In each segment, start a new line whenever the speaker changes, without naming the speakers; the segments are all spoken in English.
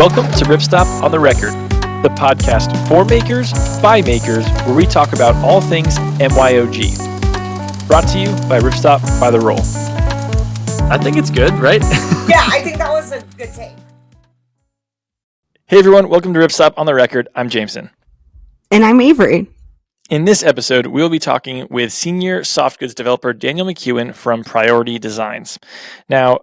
Welcome to Ripstop on the Record, the podcast for makers, by makers, where we talk about all things MYOG. Brought to you by Ripstop by the Roll. I think it's good, right?
Yeah, I think that was a good take.
Hey everyone, welcome to Ripstop on the Record. I'm Jameson.
And I'm Avery.
In this episode, we'll be talking with senior soft goods developer Daniel McKewn from Priority Designs. Now,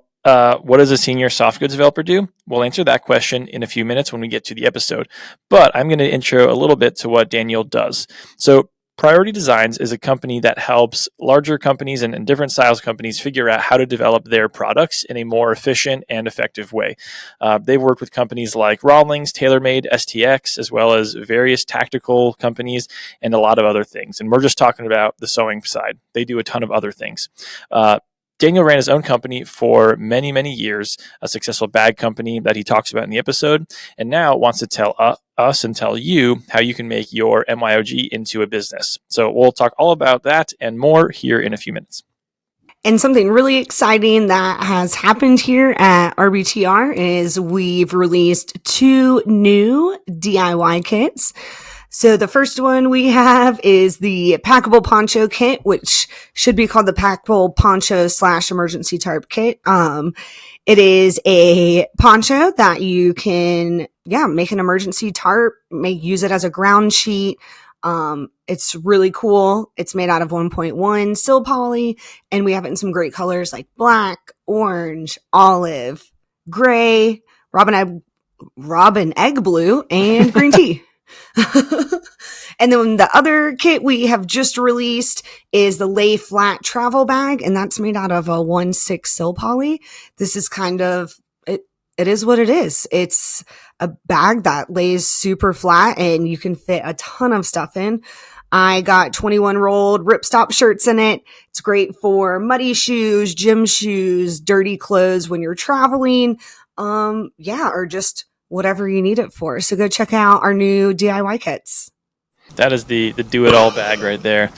what does a senior soft goods developer do? We'll answer that question in a few minutes when we get to the episode. But I'm going to intro a little bit to what Daniel does. So Priority Designs is a company that helps larger companies and different styles companies figure out how to develop their products in a more efficient and effective way. They've worked with companies like Rawlings, TaylorMade, STX, as well as various tactical companies and a lot of other things. And we're just talking about the sewing side. They do a ton of other things. Daniel ran his own company for many, many years, a successful bag company that he talks about in the episode, and now wants to tell us and tell you how you can make your MYOG into a business. So we'll talk all about that and more here in a few minutes.
And something really exciting that has happened here at RBTR is we've released 2 new DIY kits. So the first one we have is the packable poncho kit, which should be called the packable poncho / emergency tarp kit. It is a poncho that you can, make an emergency tarp, use it as a ground sheet. It's really cool. It's made out of 1.1 sil poly, and we have it in some great colors like black, orange, olive, gray, robin egg blue, and green tea. And then the other kit we have just released is the lay flat travel bag, and that's made out of a 1/6 sil poly. This is kind of it is what it is. It's a bag that lays super flat and you can fit a ton of stuff in. I got 21 rolled Ripstop shirts in it. It's great for muddy shoes, gym shoes, dirty clothes when you're traveling. Or just whatever you need it for. So go check out our new DIY kits.
That is the do-it-all bag right there.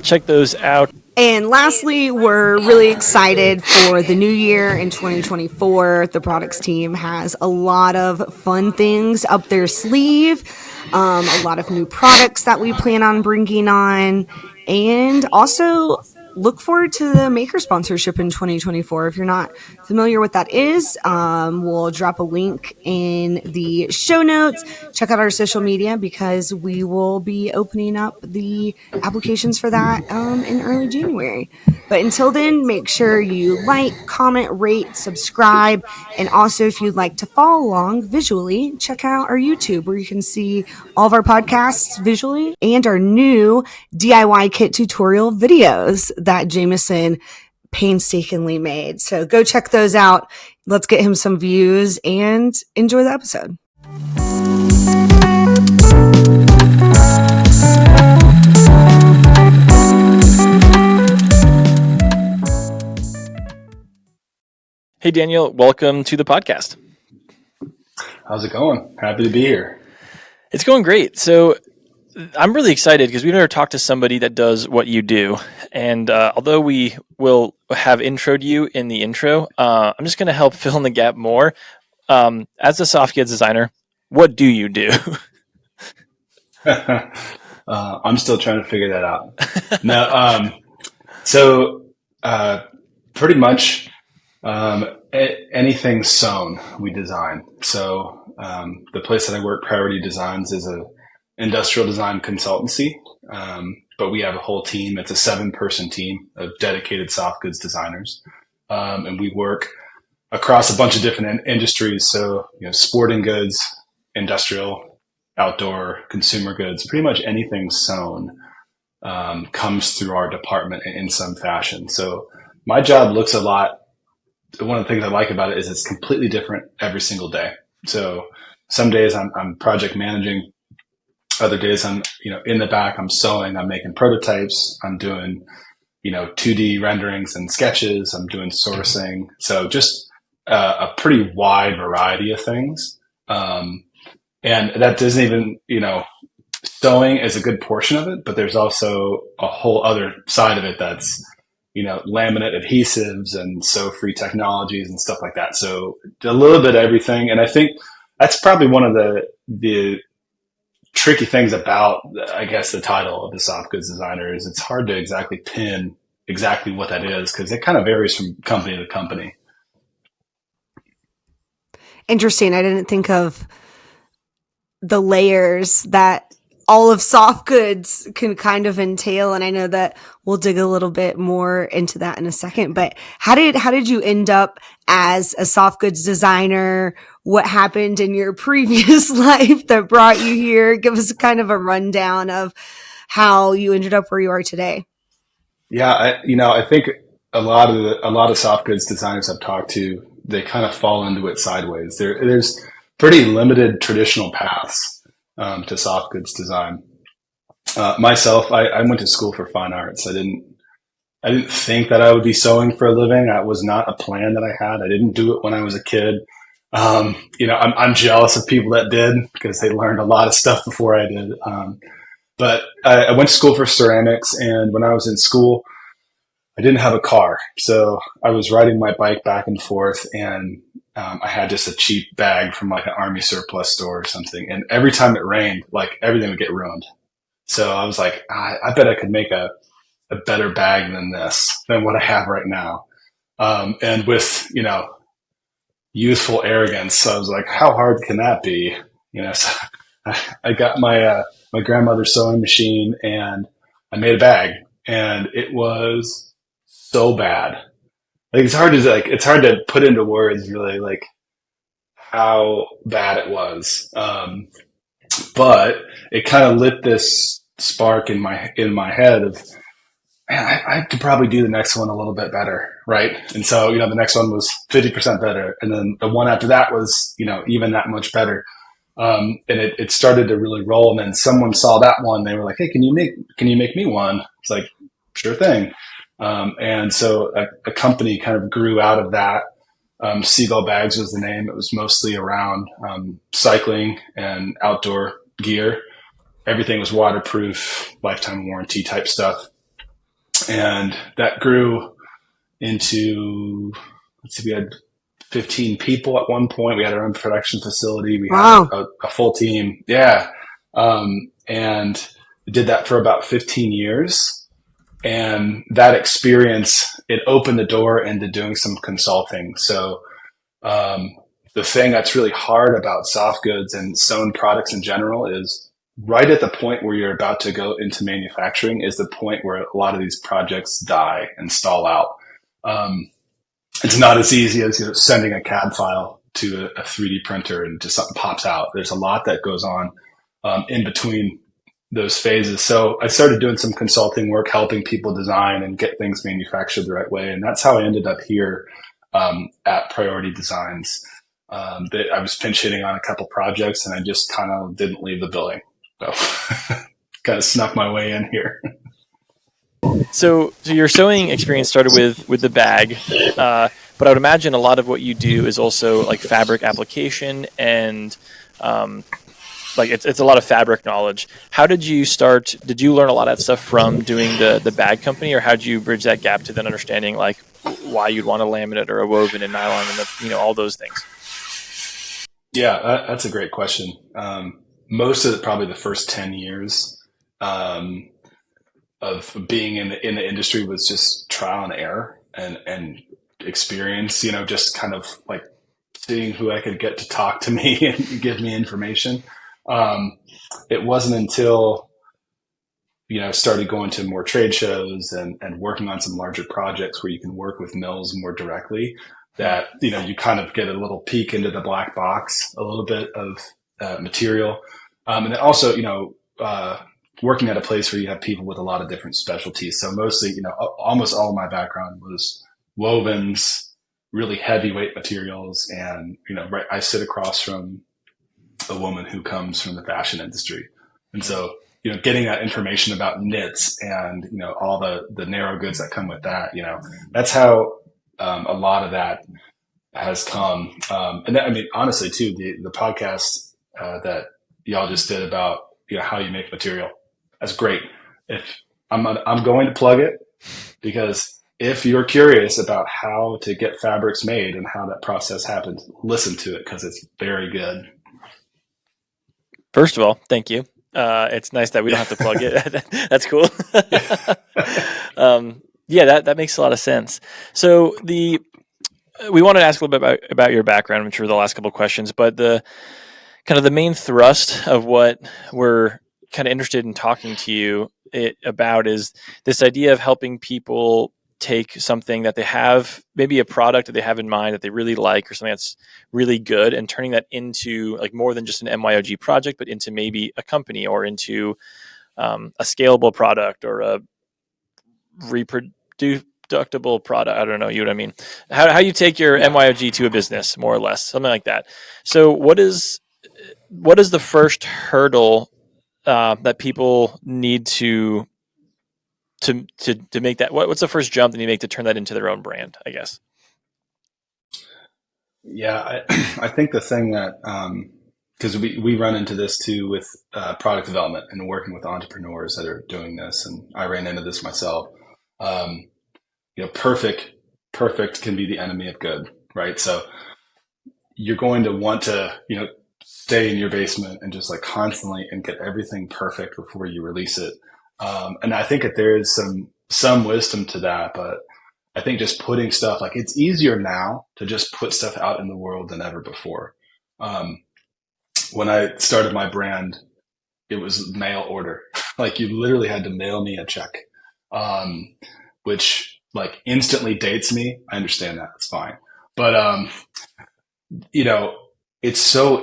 Check those out.
And lastly, we're really excited for the new year in 2024. The products team has a lot of fun things up their sleeve, a lot of new products that we plan on bringing on, and also look forward to the maker sponsorship in 2024. If you're not familiar what that is, we'll drop a link in the show notes. Check out our social media because we will be opening up the applications for that in early January. But until then, make sure you like, comment, rate, subscribe. And also, if you'd like to follow along visually, check out our YouTube where you can see all of our podcasts visually and our new DIY kit tutorial videos that Jameson painstakingly made. So go check those out. Let's get him some views and enjoy the episode.
Hey Daniel, welcome to the podcast.
How's it going? Happy to be here.
It's going great. So I'm really excited because we've never talked to somebody that does what you do. And although we will have introed you in the intro, I'm just going to help fill in the gap more. As a soft goods designer, what do you do?
I'm still trying to figure that out. No, so pretty much anything sewn, we design. So the place that I work, Priority Designs, is a industrial design consultancy, but we have a whole team. It's a 7-person team of dedicated soft goods designers, and we work across a bunch of different industries. So, sporting goods, industrial, outdoor, consumer goods, pretty much anything sewn comes through our department in some fashion. So my job looks a lot. One of the things I like about it is it's completely different every single day. So some days I'm project managing. Other days I'm, in the back, I'm sewing, I'm making prototypes, I'm doing, 2D renderings and sketches, I'm doing sourcing. So just a pretty wide variety of things. And that doesn't even, sewing is a good portion of it, but there's also a whole other side of it that's, laminate adhesives and sew-free technologies and stuff like that. So a little bit of everything. And I think that's probably one of the tricky things about, I guess, the title of the soft goods designer is it's hard to exactly pin exactly what that is because it kind of varies from company to company.
Interesting. I didn't think of the layers that all of soft goods can kind of entail, and I know that we'll dig a little bit more into that in a second. But how did you end up as a soft goods designer? What happened in your previous life that brought you here? Give us kind of a rundown of how you ended up where you are today.
Yeah, I think a lot of soft goods designers I've talked to, they kind of fall into it sideways. There's pretty limited traditional paths to soft goods design. Myself, I went to school for fine arts. I didn't think that I would be sewing for a living. That was not a plan that I had. I didn't do it when I was a kid. I'm jealous of people that did because they learned a lot of stuff before I did. But I went to school for ceramics, and when I was in school, I didn't have a car. So I was riding my bike back and forth, and I had just a cheap bag from like an army surplus store or something. And every time it rained, like everything would get ruined. So I was like, I bet I could make a better bag than what I have right now. And with, youthful arrogance, so I was like, how hard can that be? So I got my grandmother's sewing machine and I made a bag, and it was so bad. Like it's hard to put into words really like how bad it was. But it kind of lit this spark in my head of, man, I could probably do the next one a little bit better, right? And so, the next one was 50% better, and then the one after that was, even that much better. And it started to really roll. And then someone saw that one. They were like, "Hey, can you make me one?" It's like, sure thing. And so a company kind of grew out of that. Seagull Bags was the name. It was mostly around cycling and outdoor gear. Everything was waterproof, lifetime warranty type stuff. And that grew into, we had 15 people at one point. We had our own production facility. We had a full team. Yeah. And we did that for about 15 years. And that experience, it opened the door into doing some consulting. So the thing that's really hard about soft goods and sewn products in general is right at the point where you're about to go into manufacturing is the point where a lot of these projects die and stall out. It's not as easy as sending a CAD file to a 3D printer and just something pops out. There's a lot that goes on in between those phases. So I started doing some consulting work, helping people design and get things manufactured the right way. And that's how I ended up here at Priority Designs. I was pinch hitting on a couple projects, and I just kind of didn't leave the building. So kind of snuck my way in here.
So your sewing experience started with the bag, but I would imagine a lot of what you do is also like fabric application and like it's a lot of fabric knowledge. How did you start? Did you learn a lot of that stuff from doing the bag company, or how did you bridge that gap to then understanding like why you'd want a laminate or a woven and nylon and all those things?
Yeah, that's a great question. Most of probably the first 10 years of being in the industry was just trial and error and experience, just kind of like seeing who I could get to talk to me and give me information. It wasn't until, started going to more trade shows and working on some larger projects where you can work with mills more directly that, you kind of get a little peek into the black box, a little bit of material. And then also, working at a place where you have people with a lot of different specialties. So mostly, almost all of my background was wovens, really heavyweight materials. And, right, I sit across from a woman who comes from the fashion industry. And so, getting that information about knits and, all the narrow goods that come with that, that's how a lot of that has come. And then, honestly too, the podcast that y'all just did about, how you make material, that's great. If I'm going to plug it, because if you're curious about how to get fabrics made and how that process happens, listen to it because it's very good.
First of all, thank you. It's nice that we don't have to plug it. That's cool. Yeah, that makes a lot of sense. So we wanted to ask a little bit about your background, I'm sure the last couple of questions, but the kind of the main thrust of what we're kind of interested in talking to you about is this idea of helping people take something that they have, maybe a product that they have in mind that they really like or something that's really good, and turning that into like more than just an MYOG project, but into maybe a company or into a scalable product or a reproducible product. I don't know, you know what I mean? How you take your MYOG to a business, more or less, something like that. So what is the first hurdle that people need to make that? What's the first jump that you make to turn that into their own brand, I guess?
Yeah, I think the thing that, because we run into this too with product development and working with entrepreneurs that are doing this, and I ran into this myself. Um, perfect can be the enemy of good, right? So you're going to want to, stay in your basement and just like constantly and get everything perfect before you release it. And I think that there is some wisdom to that, but I think just putting stuff, like, it's easier now to just put stuff out in the world than ever before. Um, when I started my brand, it was mail order. Like, you literally had to mail me a check, which like instantly dates me. I understand that. It's fine. But, you know, it's so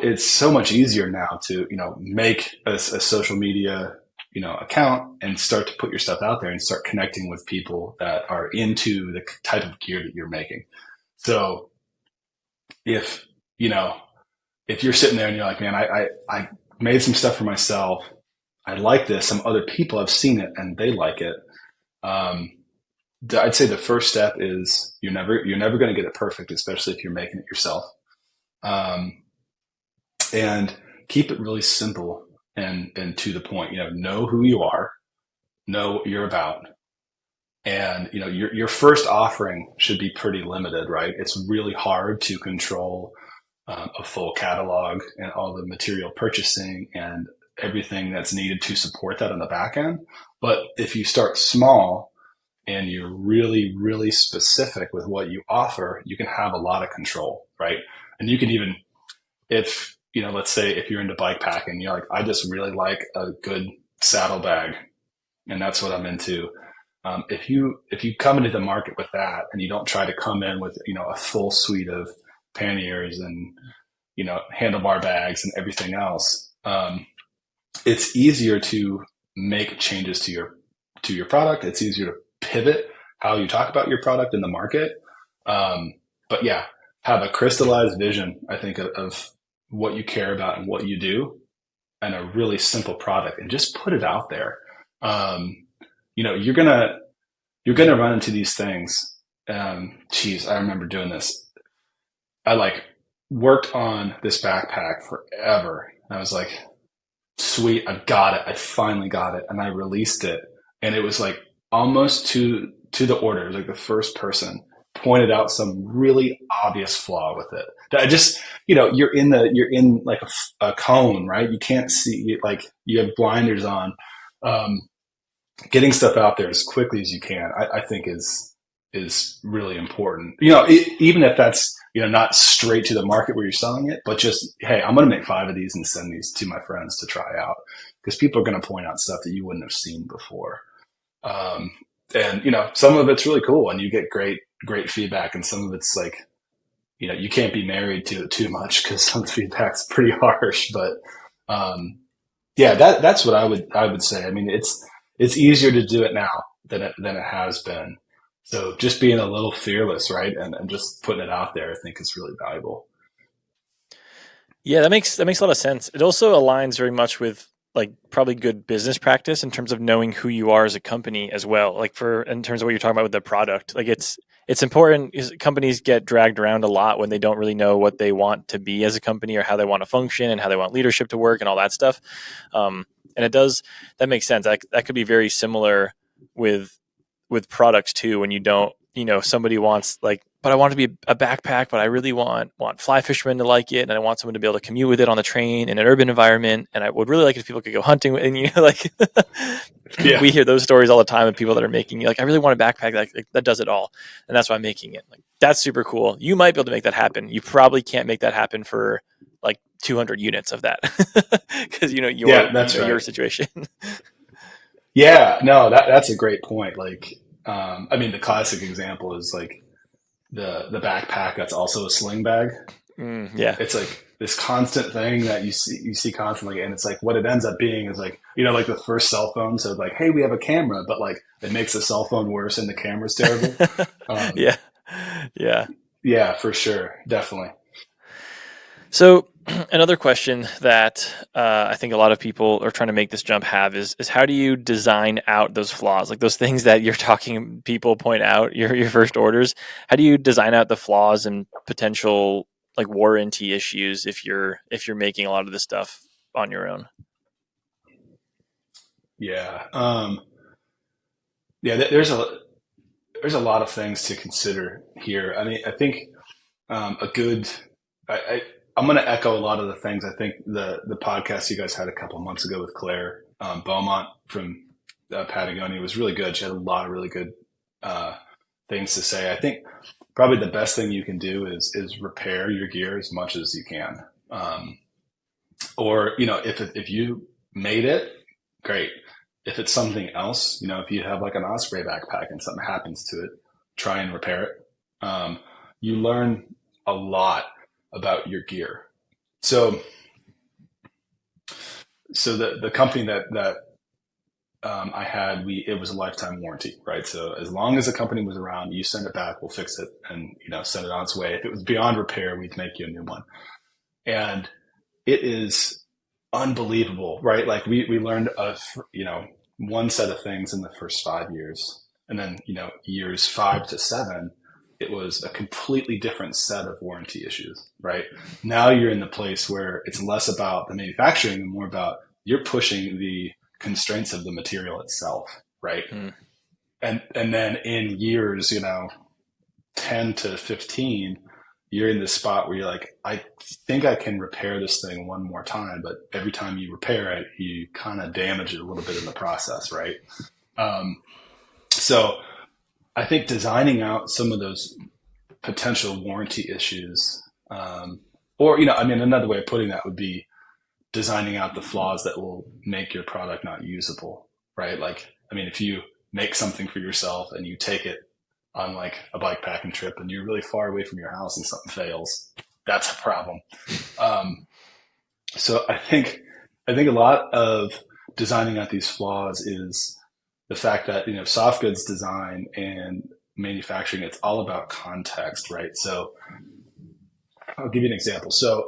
much easier now to, make a social media, account and start to put your stuff out there and start connecting with people that are into the type of gear that you're making. So if, you know, if you're sitting there and you're like, man, I made some stuff for myself. I like this. Some other people have seen it and they like it. Um, I'd say the first step is you're never going to get it perfect, especially if you're making it yourself. Um, and keep it really simple and to the point. Know who you are, know what you're about, and your first offering should be pretty limited, right? It's really hard to control a full catalog and all the material purchasing and everything that's needed to support that on the back end. But if you start small and you're really, really specific with what you offer, you can have a lot of control, right? And you can even, if, let's say if you're into bike packing, you're like, I just really like a good saddlebag and that's what I'm into. If you come into the market with that and you don't try to come in with, a full suite of panniers and, handlebar bags and everything else, it's easier to make changes to your product. It's easier to pivot how you talk about your product in the market. But yeah, have a crystallized vision, I think, of what you care about and what you do, and a really simple product, and just put it out there. You're gonna run into these things. I remember doing this. I like worked on this backpack forever. I was like, sweet, I've got it. I finally got it. And I released it. And it was like almost to the order. It was like the first person pointed out some really obvious flaw with it. I just, you're in like a cone, right? You can't see, like, you have blinders on. Getting stuff out there as quickly as you can, I think is really important. Even if that's, not straight to the market where you're selling it, but just, hey, I'm going to make 5 of these and send these to my friends to try out, because people are going to point out stuff that you wouldn't have seen before. And some of it's really cool and you get great feedback, and some of it's like, you can't be married to it too much because some of the feedback's pretty harsh. But yeah, that's what I would say. I mean, it's easier to do it now than it has been. So just being a little fearless, right, and just putting it out there, I think is really valuable.
Yeah, that makes a lot of sense. It also aligns very much with like probably good business practice in terms of knowing who you are as a company as well. Like in terms of what you're talking about with the product, like it's important. Companies get dragged around a lot when they don't really know what they want to be as a company or how they want to function and how they want leadership to work and all that stuff. And that makes sense. That could be very similar with products too. When you don't, somebody wants like but I want it to be a backpack, but I really want fly fishermen to like it, and I want someone to be able to commute with it on the train in an urban environment, and I would really like it if people could go hunting with, and like
Yeah.
we hear those stories all the time of people that are making, like, I really want a backpack that does it all, and that's why I'm making it. Like, that's super cool. You might be able to make that happen. You probably can't make that happen for like 200 units of that because your situation.
Yeah, no, that's a great point. Like, I mean, the classic example is like the backpack that's also a sling bag.
Yeah,
It's like this constant thing that you see constantly, and it's like what it ends up being is like, like the first cell phone. So like, hey, we have a camera, but like it makes the cell phone worse and the camera's terrible.
yeah.
Yeah, for sure, definitely.
So another question that I think a lot of people are trying to make this jump have is how do you design out those flaws, like those things that you're talking, people point out your first orders? How do you design out the flaws and potential like warranty issues if you're making a lot of this stuff on your own?
Yeah, yeah. There's a lot of things to consider here. I mean, I think a good. I'm going to echo a lot of the things. I think the podcast you guys had a couple months ago with Claire Beaumont from Patagonia was really good. She had a lot of really good things to say. I think probably the best thing you can do is repair your gear as much as you can. Or if you made it, great. If it's something else, if you have like an Osprey backpack and something happens to it, try and repair it. You learn a lot about your gear. So the company that I had, it was a lifetime warranty, right? So as long as the company was around, you send it back, we'll fix it and, send it on its way. If it was beyond repair, we'd make you a new one. And it is unbelievable, right? Like we learned one set of things in the first 5 years, and then, years 5 to 7, it was a completely different set of warranty issues, right? Now you're in the place where it's less about the manufacturing and more about you're pushing the constraints of the material itself, right? And then in years, 10 to 15, you're in this spot where you're like, I think I can repair this thing one more time, but every time you repair it, you kind of damage it a little bit in the process, right? So I think designing out some of those potential warranty issues, or, another way of putting that would be designing out the flaws that will make your product not usable, right? Like, if you make something for yourself and you take it on like a bikepacking trip and you're really far away from your house and something fails, that's a problem. So I think a lot of designing out these flaws is the fact that, soft goods design and manufacturing, it's all about context, right? So I'll give you an example. So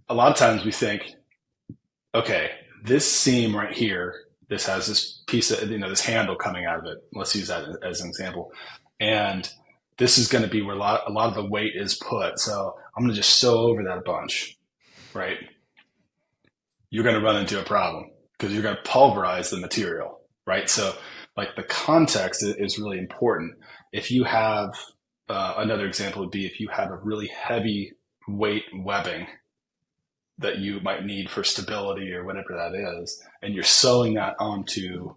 a lot of times we think, okay, this seam right here, this has this piece of, this handle coming out of it. Let's use that as an example. And this is going to be where a lot of the weight is put. So I'm going to just sew over that a bunch, right? You're going to run into a problem because you're going to pulverize the material, right? So like the context is really important. If you have, another example would be if you have a really heavy weight webbing that you might need for stability or whatever that is, and you're sewing that onto,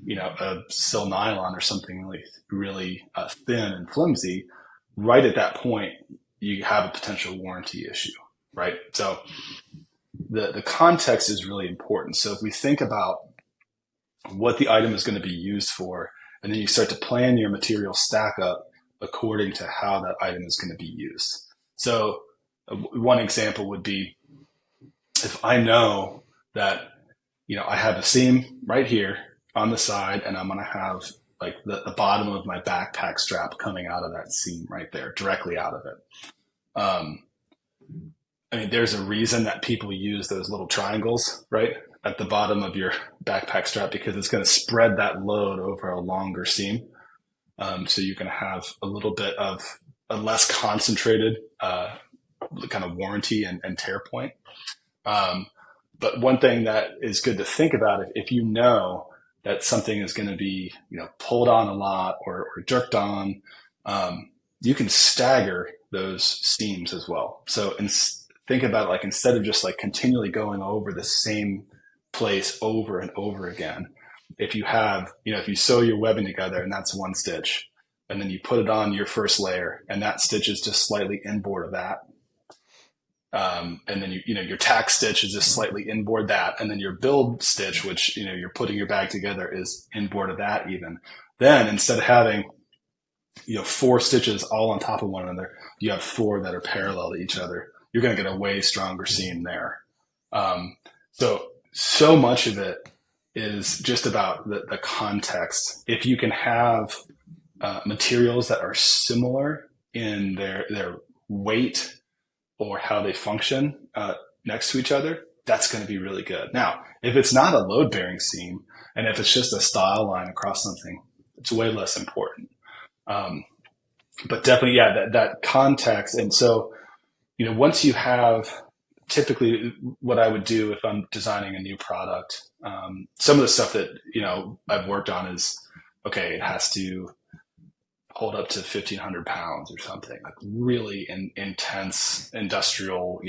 a sil nylon or something really thin and flimsy, right at that point, you have a potential warranty issue, right? So the context is really important. So if we think about what the item is going to be used for, and then you start to plan your material stack up according to how that item is going to be used. So one example would be, if I know that, I have a seam right here on the side, and I'm going to have like the bottom of my backpack strap coming out of that seam right there, directly out of it. There's a reason that people use those little triangles, right, at the bottom of your backpack strap, because it's going to spread that load over a longer seam. So you can have a little bit of a less concentrated kind of warranty and tear point. But one thing that is good to think about, if you know that something is going to be, pulled on a lot or jerked on, you can stagger those seams as well. So think about it, like instead of just like continually going over the same place over and over again, if you have, if you sew your webbing together and that's one stitch, and then you put it on your first layer and that stitch is just slightly inboard of that. And then your tack stitch is just slightly inboard that. And then your build stitch, which, you're putting your bag together, is inboard of that even. Then instead of having, 4 stitches all on top of one another, you have 4 that are parallel to each other. You're going to get a way stronger seam there. So much of it is just about the context. If you can have materials that are similar in their weight or how they function next to each other, that's going to be really good. Now, if it's not a load-bearing seam, and if it's just a style line across something, it's way less important. But definitely, that context. And so, once you have, typically what I would do if I'm designing a new product, some of the stuff that, I've worked on is, okay, it has to hold up to 1,500 pounds or something, like really intense industrial,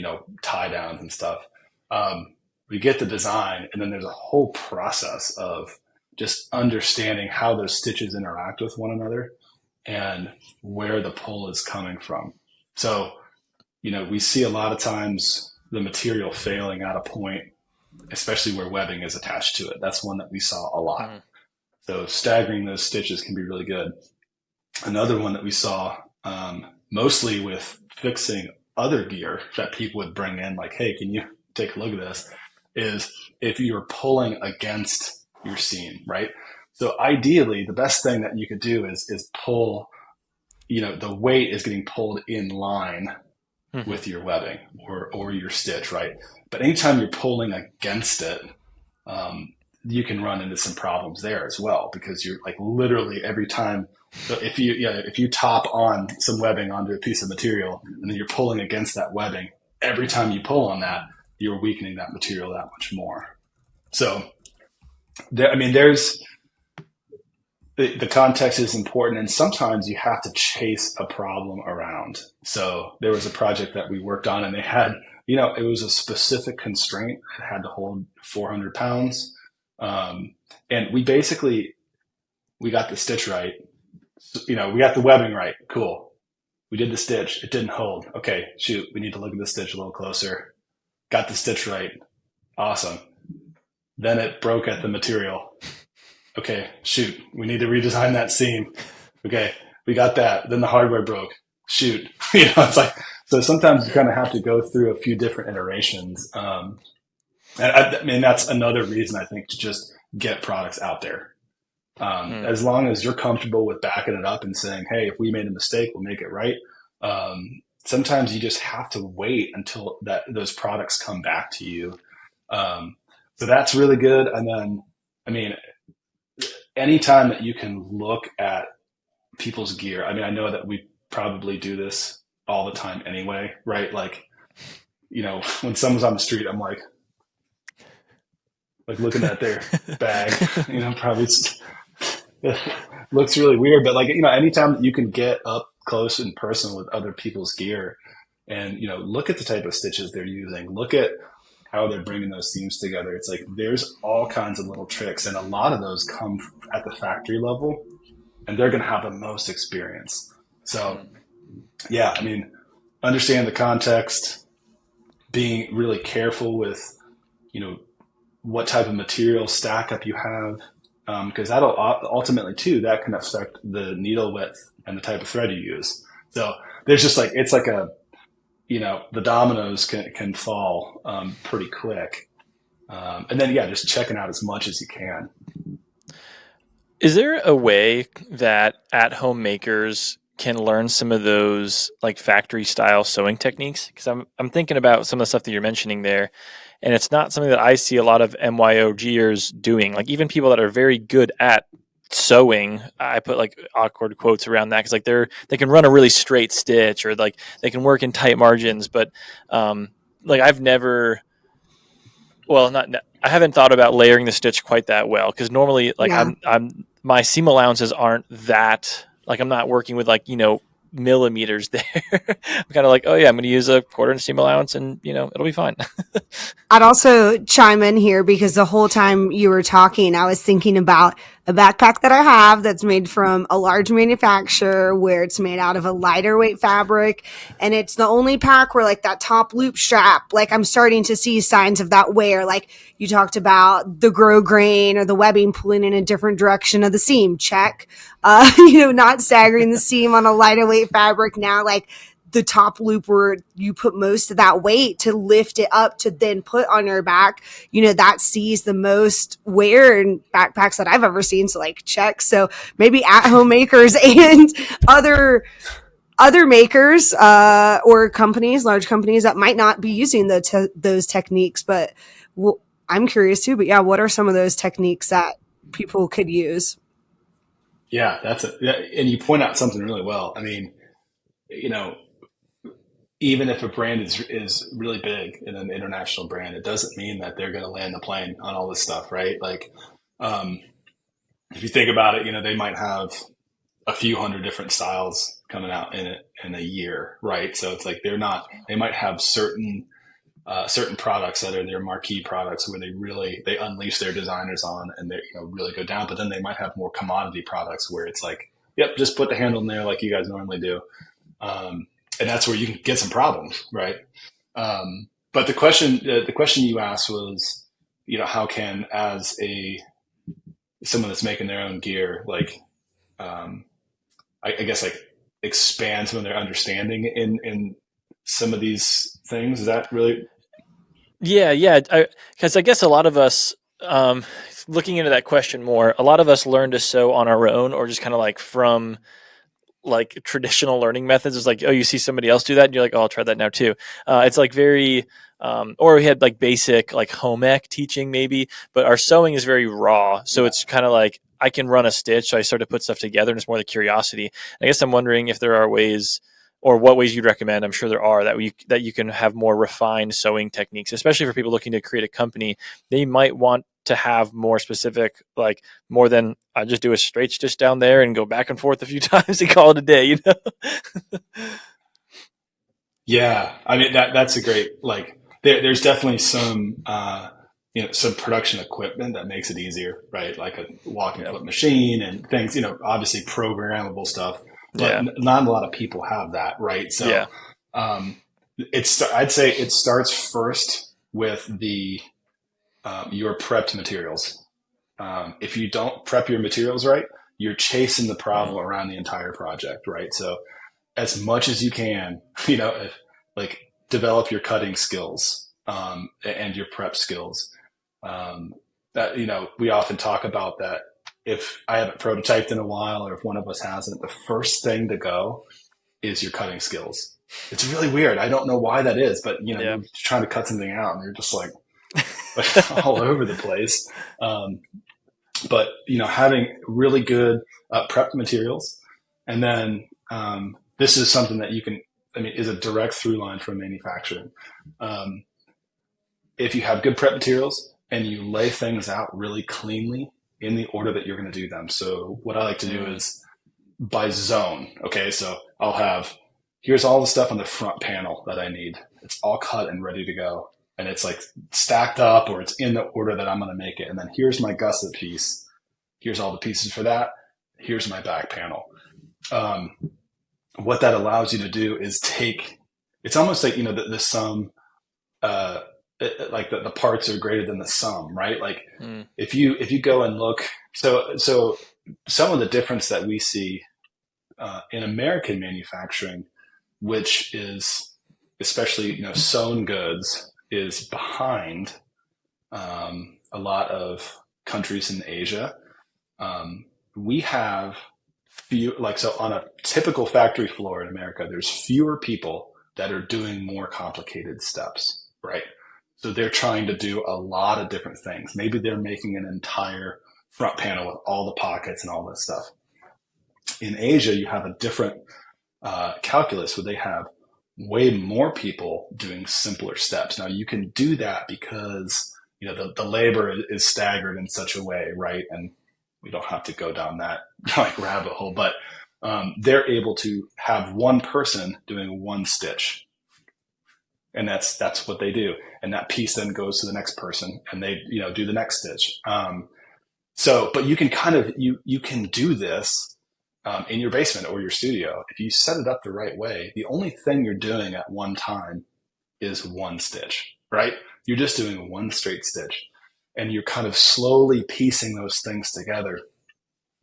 tie downs and stuff. We get the design, and then there's a whole process of just understanding how those stitches interact with one another and where the pull is coming from. So, we see a lot of times the material failing at a point, especially where webbing is attached to it. That's one that we saw a lot. Mm. So staggering those stitches can be really good. Another one that we saw mostly with fixing other gear that people would bring in, like, hey, can you take a look at this, is if you're pulling against your seam, right? So ideally, the best thing that you could do is pull, the weight is getting pulled in line with your webbing or your stitch, right? But anytime you're pulling against it, you can run into some problems there as well, because you're like literally every time. So if you top on some webbing onto a piece of material and then you're pulling against that webbing, every time you pull on that, you're weakening that material that much more. So, there's the context is important, and sometimes you have to chase a problem around. So there was a project that we worked on, and they had, it was a specific constraint. It had to hold 400 pounds. And we got the stitch right. We got the webbing right. Cool. We did the stitch. It didn't hold. Okay, shoot. We need to look at the stitch a little closer. Got the stitch right. Awesome. Then it broke at the material. Okay, shoot. We need to redesign that seam. Okay, we got that. Then the hardware broke. Shoot. It's like, so sometimes you kind of have to go through a few different iterations. And that's another reason I think to just get products out there. As long as you're comfortable with backing it up and saying, hey, if we made a mistake, we'll make it right. Sometimes you just have to wait until those products come back to you. So that's really good. And then, anytime that you can look at people's gear, I know that we probably do this all the time anyway, right? Like, when someone's on the street, I'm like looking at their bag, probably looks really weird, but anytime that you can get up close and personal with other people's gear and, look at the type of stitches they're using, look at how they're bringing those seams together. It's like, there's all kinds of little tricks, and a lot of those come at the factory level, and they're going to have the most experience. So yeah, understand the context, being really careful with, what type of material stack up you have. Because that'll ultimately too, that can affect the needle width and the type of thread you use. So there's just it's like the dominoes can fall pretty quick. And then, just checking out as much as you can.
Is there a way that at-home makers can learn some of those factory style sewing techniques? Because I'm thinking about some of the stuff that you're mentioning there, and it's not something that I see a lot of MYOGers doing. Like even people that are very good at sewing, I put awkward quotes around that because they can run a really straight stitch or they can work in tight margins, but I've never. Well, I haven't thought about layering the stitch quite that well because normally, I'm my seam allowances aren't that Like I'm not working with like, millimeters there. I'm kind of like, oh yeah, I'm going to use a quarter inch seam allowance and, it'll be fine.
I'd also chime in here because the whole time you were talking, I was thinking about a backpack that I have that's made from a large manufacturer where it's made out of a lighter weight fabric. And it's the only pack where like that top loop strap, like I'm starting to see signs of that wear. Like you talked about the grow grain or the webbing pulling in a different direction of the seam. Check. Not staggering the seam on a lighter weight fabric now, like the top loop where you put most of that weight to lift it up to then put on your back, that sees the most wear in backpacks that I've ever seen. So like check. So maybe at home makers and other makers or companies, large companies that might not be using those techniques. But I'm curious too. But yeah, what are some of those techniques that people could use?
Yeah, and you point out something really well. I mean, even if a brand is really big in an international brand, it doesn't mean that they're going to land the plane on all this stuff, right? Like, if you think about it, they might have a few hundred different styles coming out in a year, right? So it's like they might have certain products that are their marquee products where they unleash their designers on and they really go down. But then they might have more commodity products where it's like, yep, just put the handle in there like you guys normally do. And that's where you can get some problems, right? But the question you asked was, how can someone that's making their own gear, like, I guess like expand some of their understanding in some of these things? Is that really?
Yeah. Because I guess a lot of us, looking into that question more, a lot of us learn to sew on our own or just kind of like from like traditional learning methods. Is like, oh, you see somebody else do that and you're like, oh, I'll try that now too. It's like very or we had like basic like home ec teaching maybe, but our sewing is very raw, so it's kind of like I can run a stitch, so I start to put stuff together and it's more the curiosity. I guess I'm wondering if there are ways or what ways you'd recommend. I'm sure there are that you can have more refined sewing techniques, especially for people looking to create a company. They might want to have more specific, like more than I just do a straight stitch down there and go back and forth a few times and call it a day,
Yeah, I mean that's a great there's definitely some some production equipment that makes it easier, right? Like a walk and flip machine and things, obviously programmable stuff, but not a lot of people have that, right? So I'd say it starts first with your prepped materials. If you don't prep your materials right, you're chasing the problem around the entire project, right? So as much as you can, develop your cutting skills and your prep skills. That we often talk about that. If I haven't prototyped in a while, or if one of us hasn't, the first thing to go is your cutting skills. It's really weird. I don't know why that is, but you're trying to cut something out and you're just like all over the place. But having really good prepped materials, and then this is something that is a direct through line from manufacturing. If you have good prep materials and you lay things out really cleanly in the order that you're going to do them. So what I like to do is by zone. Okay, so I'll have, here's all the stuff on the front panel that I need. It's all cut and ready to go. And it's like stacked up, or it's in the order that I'm going to make it. And then here's my gusset piece. Here's all the pieces for that. Here's my back panel. What that allows you to do is it's almost like, the sum, like the parts are greater than the sum, right? Like if you go and look, so some of the difference that we see in American manufacturing, which is especially, sewn goods, is behind a lot of countries in Asia. We have so on a typical factory floor in America, there's fewer people that are doing more complicated steps, right? So they're trying to do a lot of different things. Maybe they're making an entire front panel with all the pockets and all this stuff. In Asia, you have a different calculus where they have way more people doing simpler steps. Now you can do that because the labor is staggered in such a way, right? And we don't have to go down that rabbit hole, but they're able to have one person doing one stitch. And that's what they do. And that piece then goes to the next person and they, do the next stitch. But you can you can do this in your basement or your studio. If you set it up the right way, the only thing you're doing at one time is one stitch, right? You're just doing one straight stitch and you're kind of slowly piecing those things together.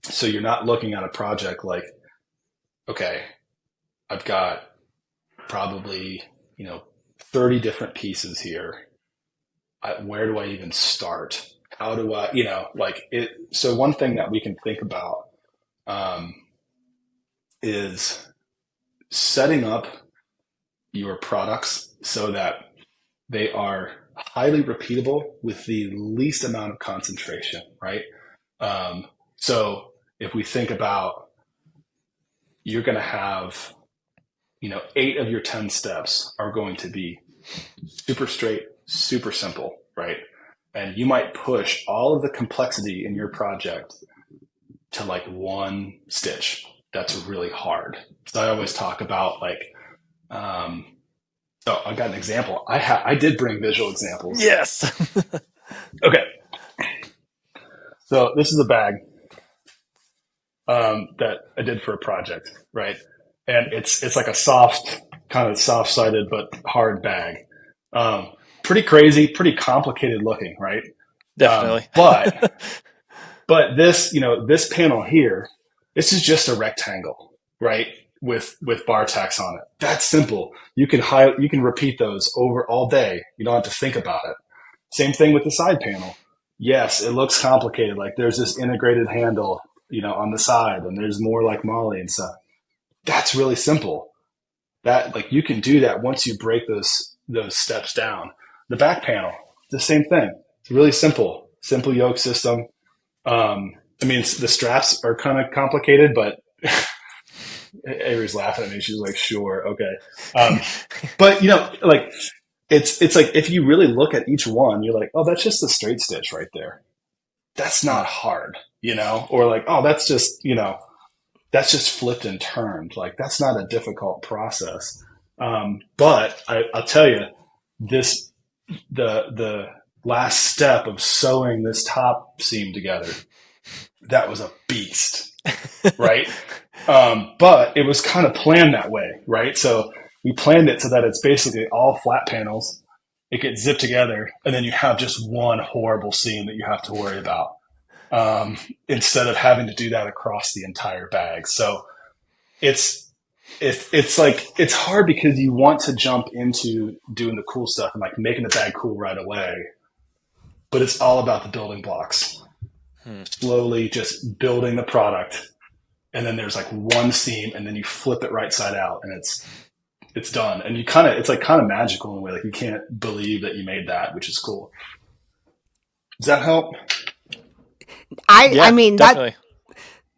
So you're not looking at a project like, okay, I've got probably, 30 different pieces here. Where do I even start? How do I, so one thing that we can think about is setting up your products so that they are highly repeatable with the least amount of concentration, right? So if we think about, you're going to have, 8 of your 10 steps are going to be super straight, super simple, right? And you might push all of the complexity in your project to like one stitch. That's really hard. So I always talk about I got an example. I did bring visual examples.
Yes.
Okay. So this is a bag that I did for a project, right? And it's like a kind of soft-sided but hard bag. Pretty crazy, pretty complicated looking, right?
Definitely.
But this, this panel here, this is just a rectangle, right? With bar tacks on it. That's simple. You can repeat those over all day. You don't have to think about it. Same thing with the side panel. Yes, it looks complicated. Like there's this integrated handle, on the side, and there's more like Molly and stuff. That's really simple. That you can do that once you break those steps down. The back panel, the same thing. It's really simple yoke system. The straps are kind of complicated, but Avery's laughing at me. She's like, sure, okay. But it's like if you really look at each one, you're like, oh, that's just a straight stitch right there. That's not hard, or like, oh, that's just flipped and turned. Like that's not a difficult process. But I'll tell you, the last step of sewing this top seam together, that was a beast, right? But it was kind of planned that way, right? So we planned it so that it's basically all flat panels. It gets zipped together, and then you have just one horrible seam that you have to worry about, instead of having to do that across the entire bag. So it's hard because you want to jump into doing the cool stuff and like making the bag cool right away, but it's all about the building blocks. Slowly just building the product, and then there's like one seam, and then you flip it right side out, and it's done. And it's kind of magical in a way. Like you can't believe that you made that, which is cool. Does that help?
I mean,
definitely.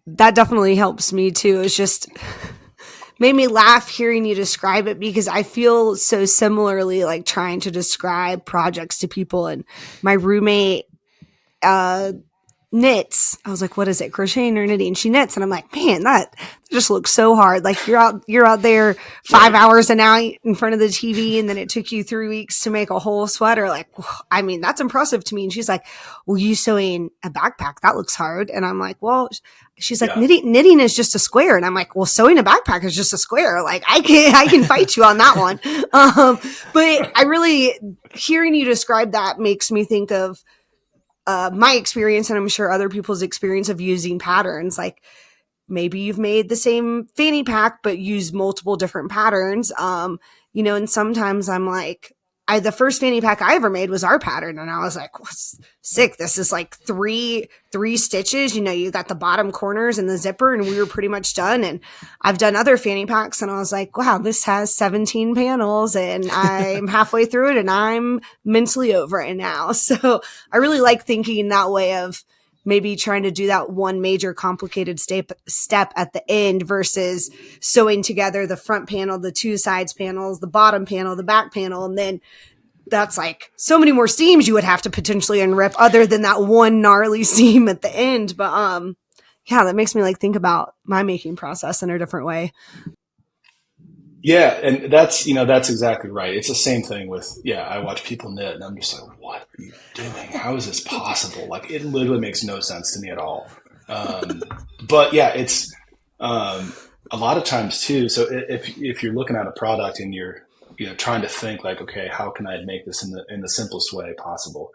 that definitely helps me too. It's just made me laugh hearing you describe it, because I feel so similarly like trying to describe projects to people. And my roommate knits. I was like, what is it? Crocheting or knitting? She knits. And I'm like, man, that just looks so hard. Like you're out there 5 hours a night in front of the TV, and then it took you 3 weeks to make a whole sweater. Like, I mean, that's impressive to me. And she's like, well, you sewing a backpack, that looks hard. And I'm like, well, she's like, knitting is just a square. And I'm like, well, sewing a backpack is just a square. Like I can fight you on that one. But I really, hearing you describe that makes me think of my experience, and I'm sure other people's experience of using patterns. Like maybe you've made the same fanny pack, but use multiple different patterns. And sometimes I'm like, the first fanny pack I ever made was our pattern. And I was like, what's sick. This is like three stitches. You got the bottom corners and the zipper, and we were pretty much done. And I've done other fanny packs, and I was like, wow, this has 17 panels, and I'm halfway through it, and I'm mentally over it now. So I really like thinking that way of maybe trying to do that one major complicated step at the end versus sewing together the front panel, the two sides panels, the bottom panel, the back panel. And then that's like so many more seams you would have to potentially unrip other than that one gnarly seam at the end. But Yeah, that makes me like think about my making process in a different way.
Yeah, and that's exactly right. It's the same thing with, I watch people knit and I'm just like, what are you doing? How is this possible? Like, it literally makes no sense to me at all. But yeah, it's a lot of times too. So if you're looking at a product and you're trying to think like, okay, how can I make this in the simplest way possible?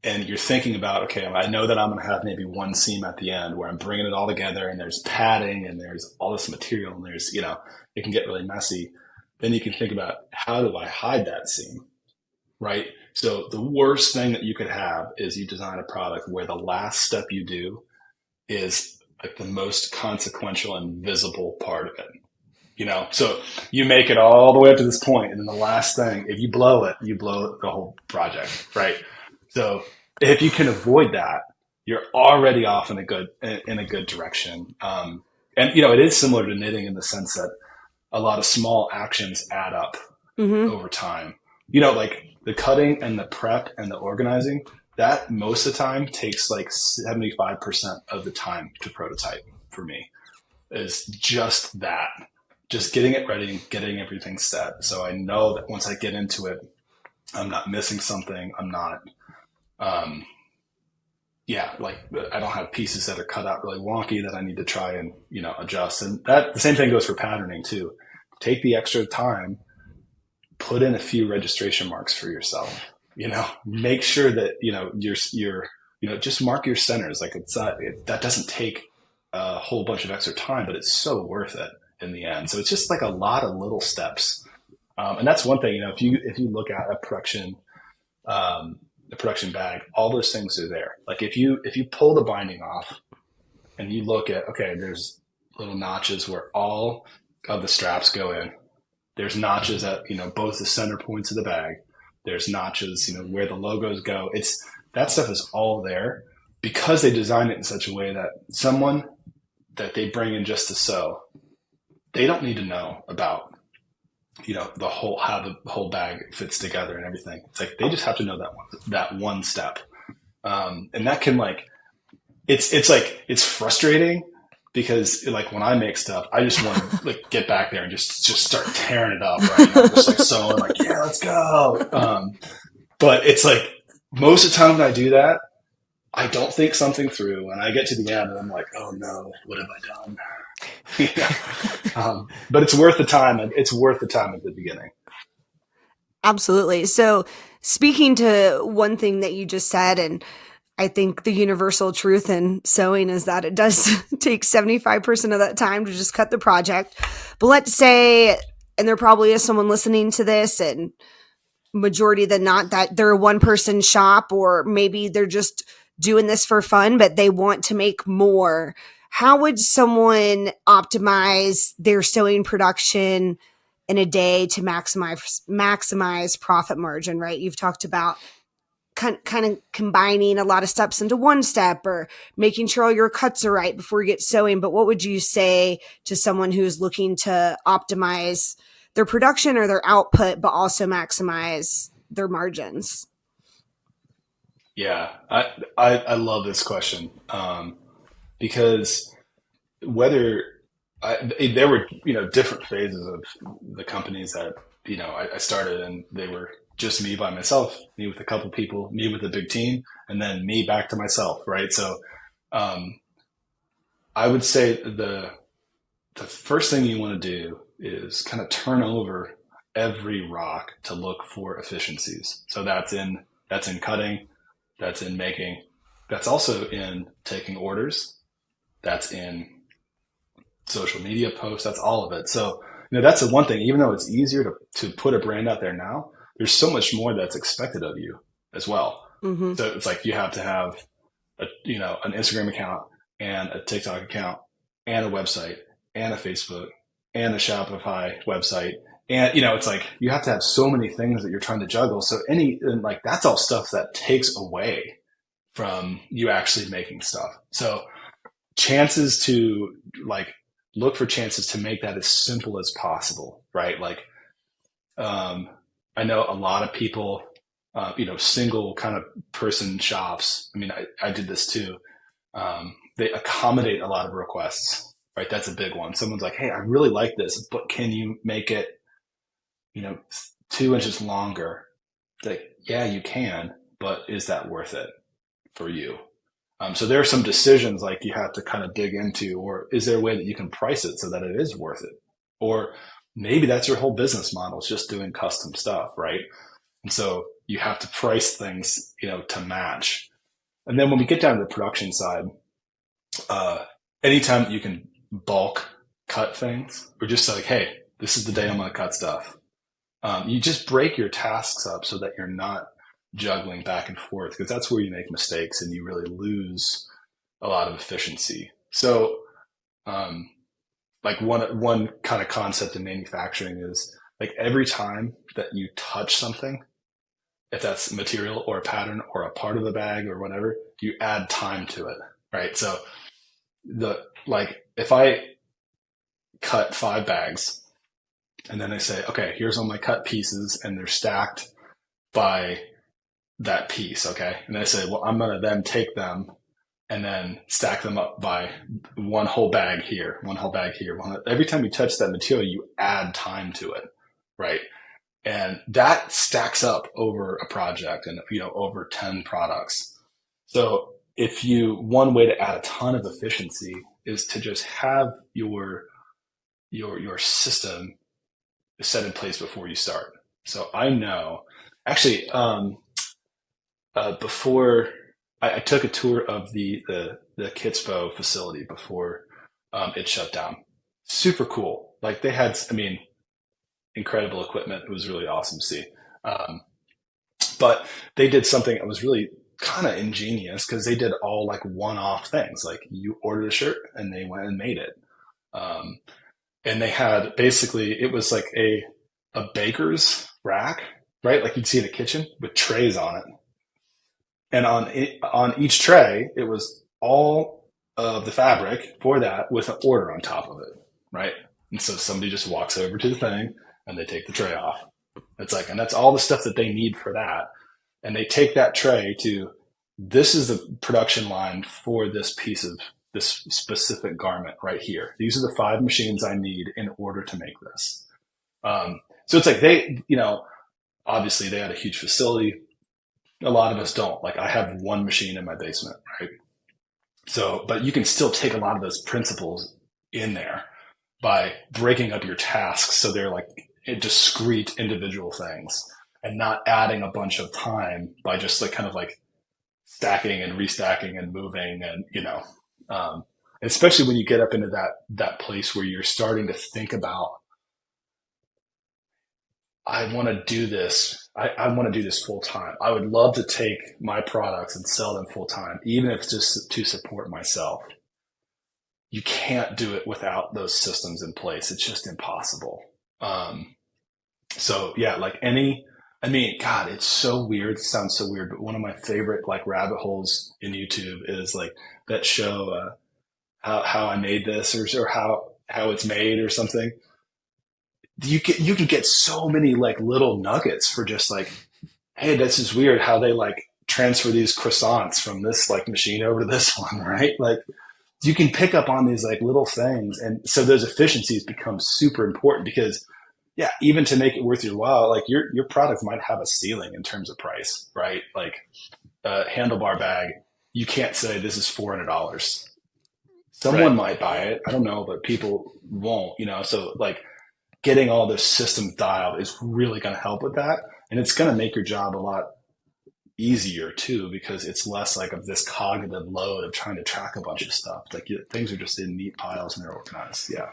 And you're thinking about, okay, I know that I'm going to have maybe one seam at the end where I'm bringing it all together and there's padding and there's all this material and there's, it can get really messy. Then you can think about, how do I hide that seam, right? So the worst thing that you could have is you design a product where the last step you do is like the most consequential and visible part of it. So you make it all the way up to this point, and then the last thing, if you blow it, you blow the whole project, right? So if you can avoid that, you're already off in a good direction. And it is similar to knitting in the sense that a lot of small actions add up over time. Like the cutting and the prep and the organizing, that most of the time takes like 75% of the time to prototype for me, is just that. Just getting it ready and getting everything set. So I know that once I get into it, I'm not missing something. I'm not, like I don't have pieces that are cut out really wonky that I need to try and, adjust. And that the same thing goes for patterning too. Take the extra time, put in a few registration marks for yourself, make sure that, you're just mark your centers. Like that doesn't take a whole bunch of extra time, but it's so worth it in the end. So it's just like a lot of little steps. And that's one thing, if you look at a production bag, all those things are there. Like if you pull the binding off and you look at, okay, there's little notches where all of the straps go in. There's notches at, both the center points of the bag. There's notches, where the logos go. That stuff is all there because they designed it in such a way that someone that they bring in just to sew, they don't need to know about, how the whole bag fits together and everything. It's like, they just have to know that one step. And that can it's frustrating because like when I make stuff, I just want to like get back there and just start tearing it up. Right. Just like sewing, like, yeah, let's go. But it's like most of the time when I do that, I don't think something through and I get to the end and I'm like, oh no, what have I done? But it's worth the time. It's worth the time at the beginning.
Absolutely. So speaking to one thing that you just said, and I think the universal truth in sewing is that it does take 75% of that time to just cut the project. But let's say, and there probably is someone listening to this, and majority than not that they're a one-person shop, or maybe they're just doing this for fun, but they want to make more. How would someone optimize their sewing production in a day to maximize profit margin, right? You've talked about kind of combining a lot of steps into one step, or making sure all your cuts are right before you get sewing. But what would you say to someone who's looking to optimize their production or their output, but also maximize their margins?
Yeah, I love this question because there were different phases of the companies that I started, and they were just me by myself, me with a couple people, me with a big team, and then me back to myself, right? So I would say the first thing you want to do is kind of turn over every rock to look for efficiencies. So that's in cutting, that's in making, that's also in taking orders, that's in social media posts, that's all of it. So that's the one thing, even though it's easier to put a brand out there now, there's so much more that's expected of you as well. Mm-hmm. So it's like you have to have an Instagram account and a TikTok account and a website and a Facebook and a Shopify website. And, it's like you have to have so many things that you're trying to juggle. So that's all stuff that takes away from you actually making stuff. So chances to look for chances to make that as simple as possible, right? Like, I know a lot of people single kind of person shops. I mean, I did this too. They accommodate a lot of requests, right? That's a big one. Someone's like, hey, I really like this, but can you make it, 2 inches longer? Like, yeah, you can, but is that worth it for you? So there are some decisions like you have to kind of dig into, or is there a way that you can price it so that it is worth it? Or maybe that's your whole business model, is just doing custom stuff, right? And so you have to price things, to match. And then when we get down to the production side, anytime that you can bulk cut things, or just like, hey, this is the day I'm going to cut stuff. You just break your tasks up so that you're not juggling back and forth, because that's where you make mistakes and you really lose a lot of efficiency. So, like one kind of concept in manufacturing is like every time that you touch something, if that's material or a pattern or a part of the bag or whatever, you add time to it, right? So if I cut 5 bags and then I say, okay, here's all my cut pieces and they're stacked by that piece, okay? And I say, well, I'm going to then take them and then stack them up by one whole bag here, one whole bag here. Every time you touch that material, you add time to it, right? And that stacks up over a project and, over 10 products. So one way to add a ton of efficiency is to just have your system set in place before you start. So I know, actually, before I took a tour of the Kitspo facility before it shut down. Super cool. Like they had, incredible equipment. It was really awesome to see. But they did something that was really kind of ingenious, because they did all like one-off things. Like you ordered a shirt and they went and made it. And they had basically, it was like a baker's rack, right? Like you'd see in a kitchen with trays on it. And on each tray, it was all of the fabric for that with an order on top of it, right? And so somebody just walks over to the thing and they take the tray off. And that's all the stuff that they need for that. And they take that tray to, this is the production line for this piece of this specific garment right here. These are the 5 machines I need in order to make this. So it's like they, obviously they had a huge facility. A lot of us don't. Like I have one machine in my basement, right? So, but you can still take a lot of those principles in there by breaking up your tasks so they're like discrete individual things, and not adding a bunch of time by just like kind of like stacking and restacking and moving, and especially when you get up into that place where you're starting to think about, I want to do this. I want to do this full time. I would love to take my products and sell them full time, even if it's just to support myself. You can't do it without those systems in place. It's just impossible. So yeah, like God, it's so weird. It sounds so weird, but one of my favorite like rabbit holes in YouTube is like that show, how I made this, or how it's made or something. You can get so many like little nuggets for just like, hey, this is weird how they like transfer these croissants from this like machine over to this one, right? Like you can pick up on these like little things. And so those efficiencies become super important, because yeah, even to make it worth your while, like your product might have a ceiling in terms of price, right? Like a handlebar bag, you can't say this is $400. Someone might buy it. I don't know, but people won't, so like, getting all this system dialed is really going to help with that. And it's going to make your job a lot easier too, because it's less like of this cognitive load of trying to track a bunch of stuff. Like things are just in neat piles and they're organized. Yeah.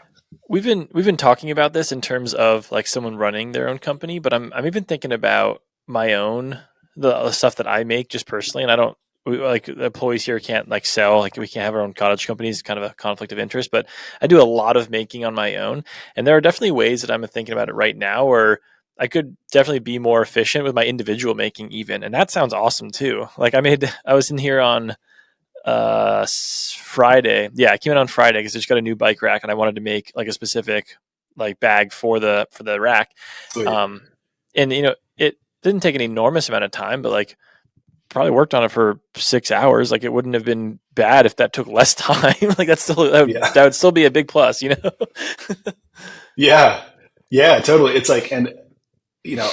We've been talking about this in terms of like someone running their own company, but I'm even thinking about my own, the stuff that I make just personally. And like the employees here can't like sell, like we can't have our own cottage companies, kind of a conflict of interest, but I do a lot of making on my own. And there are definitely ways that I'm thinking about it right now where I could definitely be more efficient with my individual making even. And that sounds awesome too. Like I was in here on Friday. Yeah, I came in on Friday because I just got a new bike rack and I wanted to make like a specific like bag for the rack.
Sweet.
And didn't take an enormous amount of time, but like probably worked on it for 6 hours. Like it wouldn't have been bad if that took less time. Like
Yeah.
that would still be a big plus, you know?
Yeah. Yeah, totally. It's like, and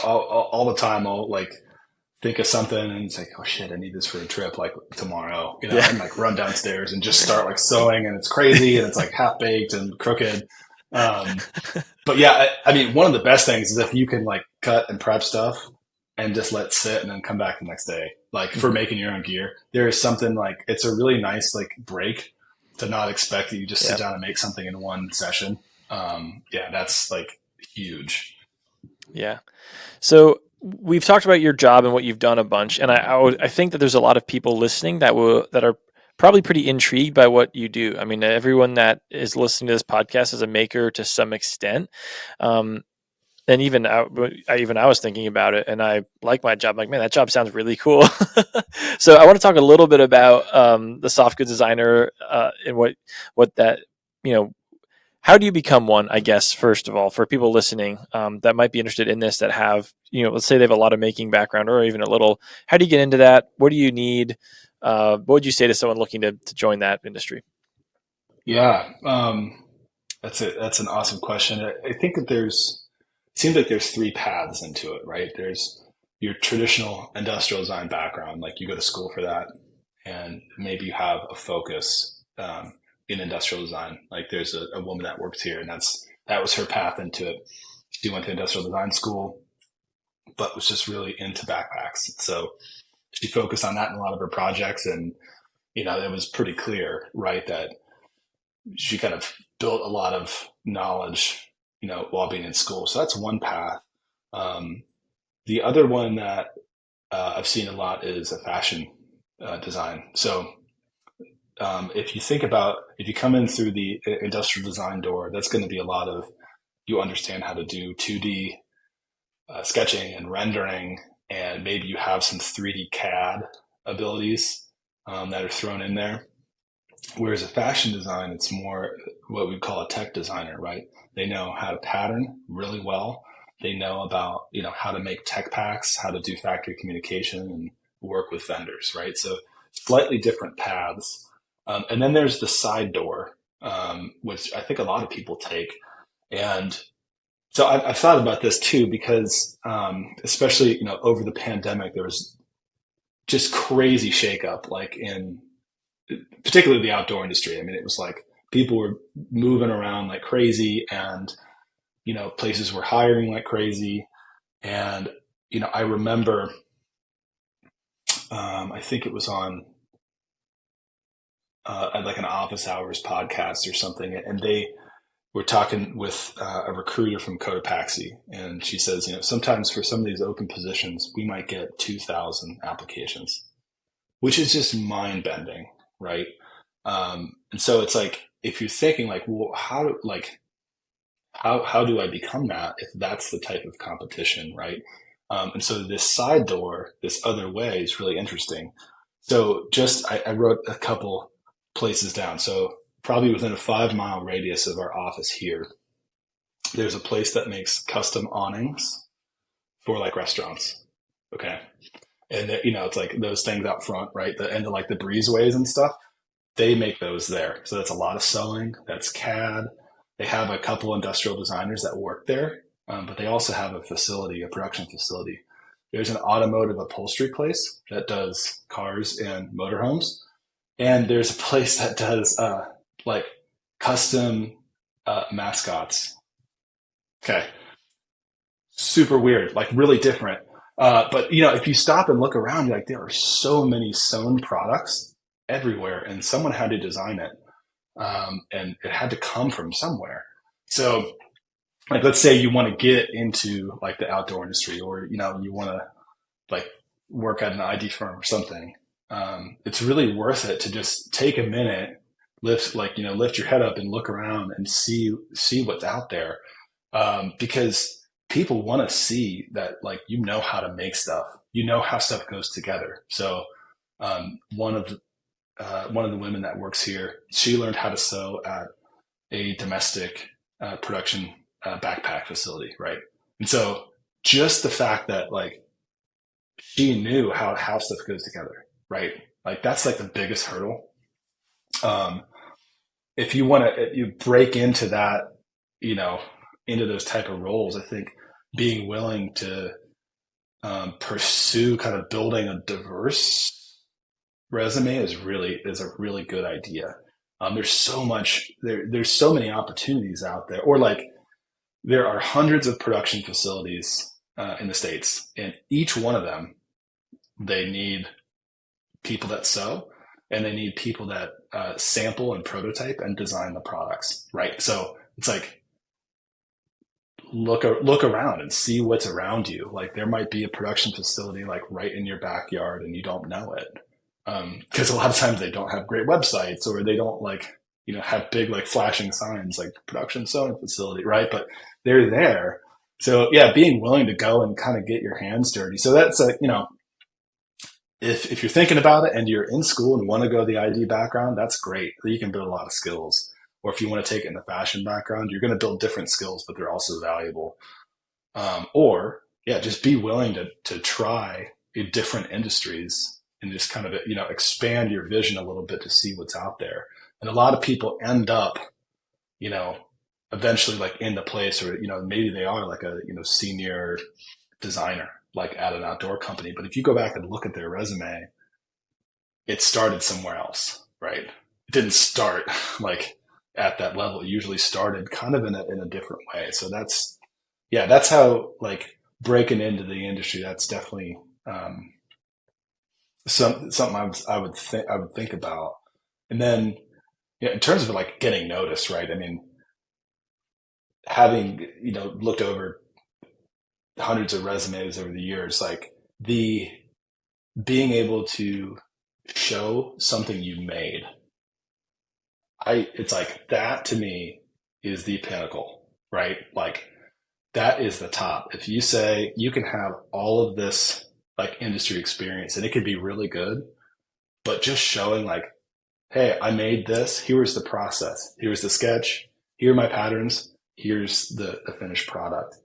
all the time I'll like think of something and it's like, oh shit, I need this for a trip like tomorrow,
Yeah.
and like run downstairs and just start like sewing and it's crazy and it's like half baked and crooked. But yeah, I mean, one of the best things is if you can like cut and prep stuff and just let it sit and then come back the next day, like for making your own gear. There is something like, it's a really nice like break to not expect that you just sit down and make something in one session. Yeah, that's like huge.
Yeah. So we've talked about your job and what you've done a bunch, and I think that there's a lot of people listening that are probably pretty intrigued by what you do. I mean, everyone that is listening to this podcast is a maker to some extent. And even I was thinking about it, and I like my job. I'm like, man, that job sounds really cool. So I want to talk a little bit about the soft goods designer and what that you know how do you become one, I guess, first of all, for people listening that might be interested in this, that have, let's say they have a lot of making background or even a little, how do you get into that? What do you need? What would you say to someone looking to join that industry?
Yeah. That's it. That's an awesome question. I think that it seems like there's three paths into it, right? There's your traditional industrial design background, like you go to school for that, and maybe you have a focus in industrial design. Like there's a woman that works here, and that was her path into it. She went to industrial design school, but was just really into backpacks. So she focused on that in a lot of her projects, and it was pretty clear, right, that she kind of built a lot of knowledge, while being in school. So that's one path. The other one that I've seen a lot is a fashion design. So if you come in through the industrial design door, that's going to be a lot of, you understand how to do 2D sketching and rendering, and maybe you have some 3D CAD abilities that are thrown in there. Whereas a fashion design, it's more what we call a tech designer, right? They know how to pattern really well. They know about, how to make tech packs, how to do factory communication and work with vendors, right? So slightly different paths. And then there's the side door, which I think a lot of people take. And so I've thought about this too, because especially, over the pandemic, there was just crazy shakeup, like in particularly the outdoor industry. I mean, it was like people were moving around like crazy, and places were hiring like crazy. And I remember, I think it was on like an office hours podcast or something, and they were talking with a recruiter from Cotopaxi, and she says, sometimes for some of these open positions, we might get 2,000 applications, which is just mind bending, right? And so it's like, if you're thinking like, well, how do I become that if that's the type of competition, right? And so this side door, this other way, is really interesting. So I wrote a couple places down. So probably within a 5-mile radius of our office here, there's a place that makes custom awnings for like restaurants. Okay. And it's like those things out front, right? And like the breezeways and stuff, they make those there. So that's a lot of sewing. That's CAD. They have a couple industrial designers that work there, but they also have a production facility. There's an automotive upholstery place that does cars and motorhomes. And there's a place that does like custom mascots. Okay. Super weird, like really different. But if you stop and look around, you're like, there are so many sewn products everywhere, and someone had to design it. And it had to come from somewhere. So like, let's say you want to get into like the outdoor industry, or, you want to like work at an ID firm or something. It's really worth it to just take a minute, lift your head up and look around and see what's out there. Because people want to see that, like, how to make stuff, how stuff goes together. So, one of the women that works here, she learned how to sew at a domestic production backpack facility, right? And so just the fact that like she knew how stuff goes together, right? Like that's like the biggest hurdle. If you want to, you break into that, you know, into those type of roles, I think being willing to pursue kind of building a diverse resume is a really good idea. There's so much there's so many opportunities out there, or like there are hundreds of production facilities in the States, and each one of them, they need people that sew, and they need people that sample and prototype and design the products, right? So it's like look around and see what's around you. Like there might be a production facility like right in your backyard, and you don't know it because a lot of times they don't have great websites, or they don't like have big like flashing signs like production sewing facility, right? But they're there. So yeah, being willing to go and kind of get your hands dirty. So that's if you're thinking about it and you're in school and want to go the ID background, that's great. You can build a lot of skills. Or if you want to take it in the fashion background, you're going to build different skills, but they're also valuable. Or yeah, just be willing to try different industries and just kind of expand your vision a little bit to see what's out there. And a lot of people end up, eventually like in the place, or maybe they are like a senior designer like at an outdoor company. But if you go back and look at their resume, it started somewhere else, right? It didn't start like at that level. It usually started kind of in a different way. So that's how like breaking into the industry, that's definitely something I would think about. And then in terms of like getting noticed, right? I mean, having looked over hundreds of resumes over the years, like the being able to show something you made, it's like that to me is the pinnacle, right? Like that is the top. If you say you can have all of this like industry experience and it could be really good, but just showing like, hey, I made this, here's the process, here's the sketch, here are my patterns, here's the finished product.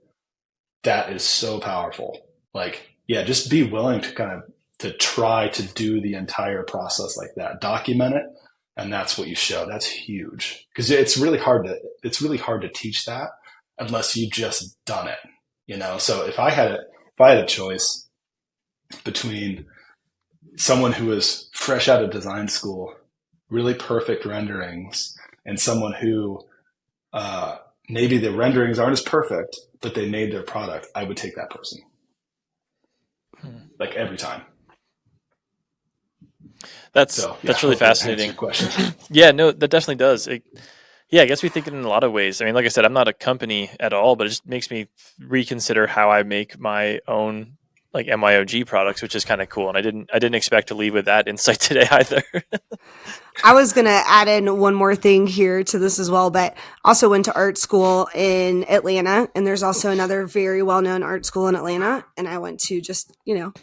That is so powerful. Like, yeah, just be willing to try to do the entire process like that, document it. And that's what you show. That's huge. Because it's really hard to teach that unless you just done it, So if I had a choice between someone who was fresh out of design school, really perfect renderings, and someone who maybe the renderings aren't as perfect, but they made their product, I would take that person. Like every time.
That's really fascinating. Yeah, no, that definitely does. I guess we think it in a lot of ways. I mean, like I said, I'm not a company at all, but it just makes me reconsider how I make my own like MYOG products, which is kind of cool. And I didn't expect to leave with that insight today either.
I was going to add in one more thing here to this as well, but also went to art school in Atlanta, and there's also another very well-known art school in Atlanta, and I went to just,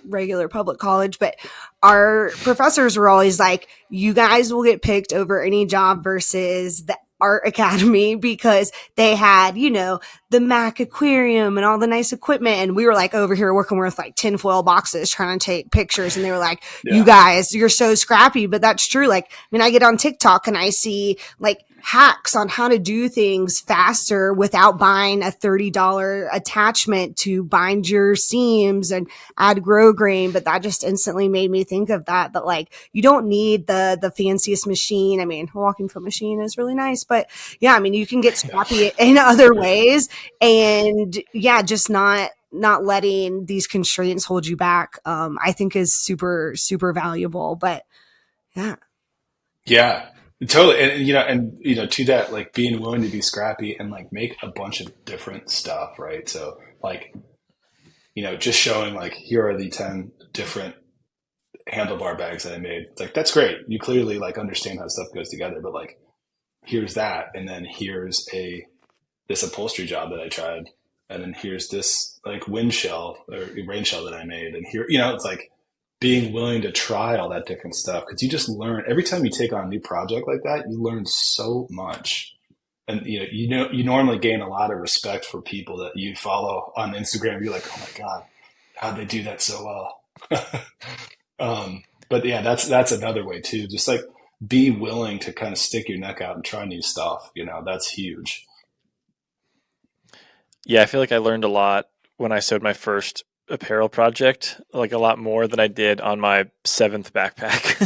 regular public college, but our professors were always like, you guys will get picked over any job versus the art academy, because they had, the Mac aquarium and all the nice equipment. And we were like over here working with like tinfoil boxes trying to take pictures. And they were like, you guys, you're so scrappy. But that's true. Like, I mean, I get on TikTok and I see like hacks on how to do things faster without buying a $30 attachment to bind your seams and add grow grain. But that just instantly made me think of that like you don't need the fanciest machine. I mean, a walking foot machine is really nice, but yeah, I mean, you can get scrappy in other ways, and yeah, just not letting these constraints hold you back, I think is super, super valuable. But yeah,
totally. And to that, like being willing to be scrappy and like make a bunch of different stuff, right? So like, just showing like, here are the 10 different handlebar bags that I made. It's like, that's great. You clearly like understand how stuff goes together, but like, here's that. And then here's this upholstery job that I tried. And then here's this like wind shell or rain shell that I made. And here, it's like being willing to try all that different stuff. Cause you just learn every time you take on a new project like that, you learn so much. And you normally gain a lot of respect for people that you follow on Instagram. You're like, oh my God, how'd they do that so well? But yeah, that's another way too. Just like be willing to kind of stick your neck out and try new stuff. That's huge.
Yeah, I feel like I learned a lot when I sewed my first apparel project, like a lot more than I did on my seventh backpack.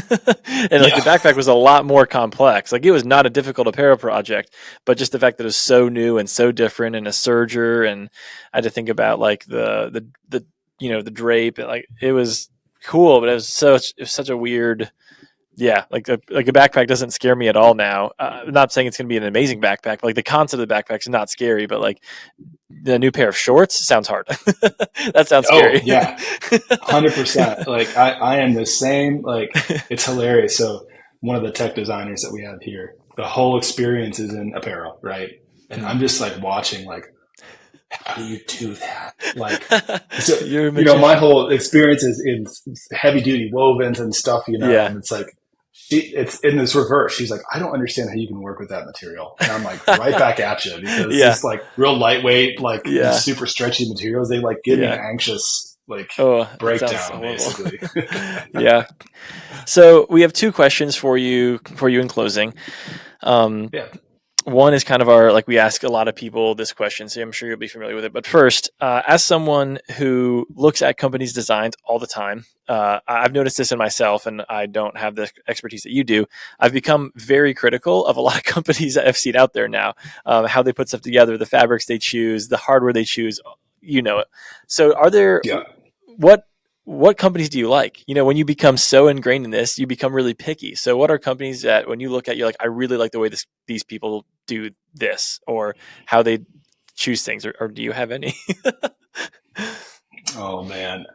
And like the
Yeah.
backpack was a lot more complex. Like it was not a difficult apparel project, but just the fact that it was so new and so different and a serger, and I had to think about like the the drape, and like it was cool, but it was such a weird. Yeah, like a backpack doesn't scare me at all now. I'm not saying it's going to be an amazing backpack. Like the concept of the backpack is not scary, but like the new pair of shorts sounds hard. That sounds
Oh
scary.
yeah. 100%. Like I am the same. Like it's hilarious. So one of the tech designers that we have here, the whole experience is in apparel, right? And I'm just like watching, like, how do you do that? Like, so,
You're a magician.
my whole experience is in heavy duty wovens and stuff,
Yeah.
and it's like, it's in this reverse. She's like, I don't understand how you can work with that material. And I'm like, right back at you, because
Yeah.
it's like real lightweight, like
Yeah.
these super stretchy materials. They like give me an
Yeah.
anxious, like,
Oh, that sounds
breakdown,
horrible.
basically.
Yeah. So we have two questions for you in closing.
Yeah.
One is kind of our, like, we ask a lot of people this question, so I'm sure you'll be familiar with it. But first, as someone who looks at companies' designs all the time, I've noticed this in myself, and I don't have the expertise that you do. I've become very critical of a lot of companies that I've seen out there now, how they put stuff together, the fabrics they choose, the hardware they choose, you know it. So are there,
Yeah.
what companies do you like? When you become so ingrained in this, you become really picky. So what are companies that when you look at, you're like, I really like the way these people do this, or how they choose things, or do you have any?
Oh man.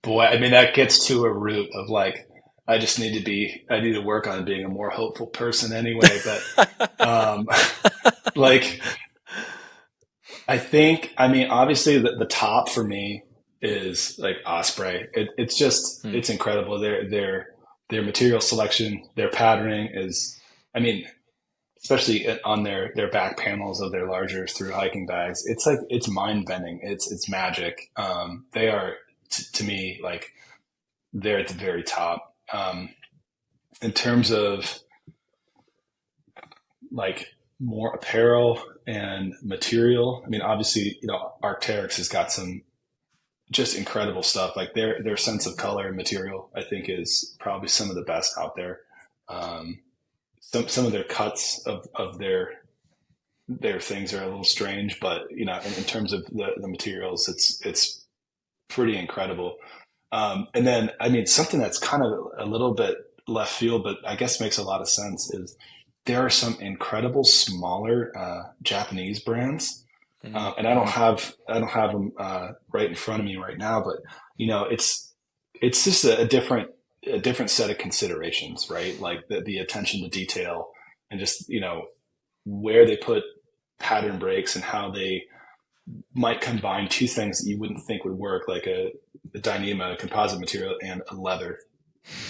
Boy, I mean, that gets to a root of like, I need to work on being a more hopeful person anyway. But, like, I mean, obviously the top for me is like Osprey. It's just, it's incredible. Their material selection, their patterning is, I mean, especially on their back panels of their larger through hiking bags. It's like, it's mind bending. It's magic. They are to me, like, they're at the very top. In terms of like more apparel and material, I mean, obviously, Arc'teryx has got some just incredible stuff. Like their sense of color and material, I think, is probably some of the best out there. Some of their cuts of their things are a little strange, but in terms of the materials, it's pretty incredible. And then, I mean, something that's kind of a little bit left field, but I guess makes a lot of sense, is there are some incredible smaller Japanese brands. And I don't have them right in front of me right now, but it's just a different set of considerations, right? Like the attention to detail, and just where they put pattern breaks and how they might combine two things that you wouldn't think would work, like a Dyneema composite material and a leather.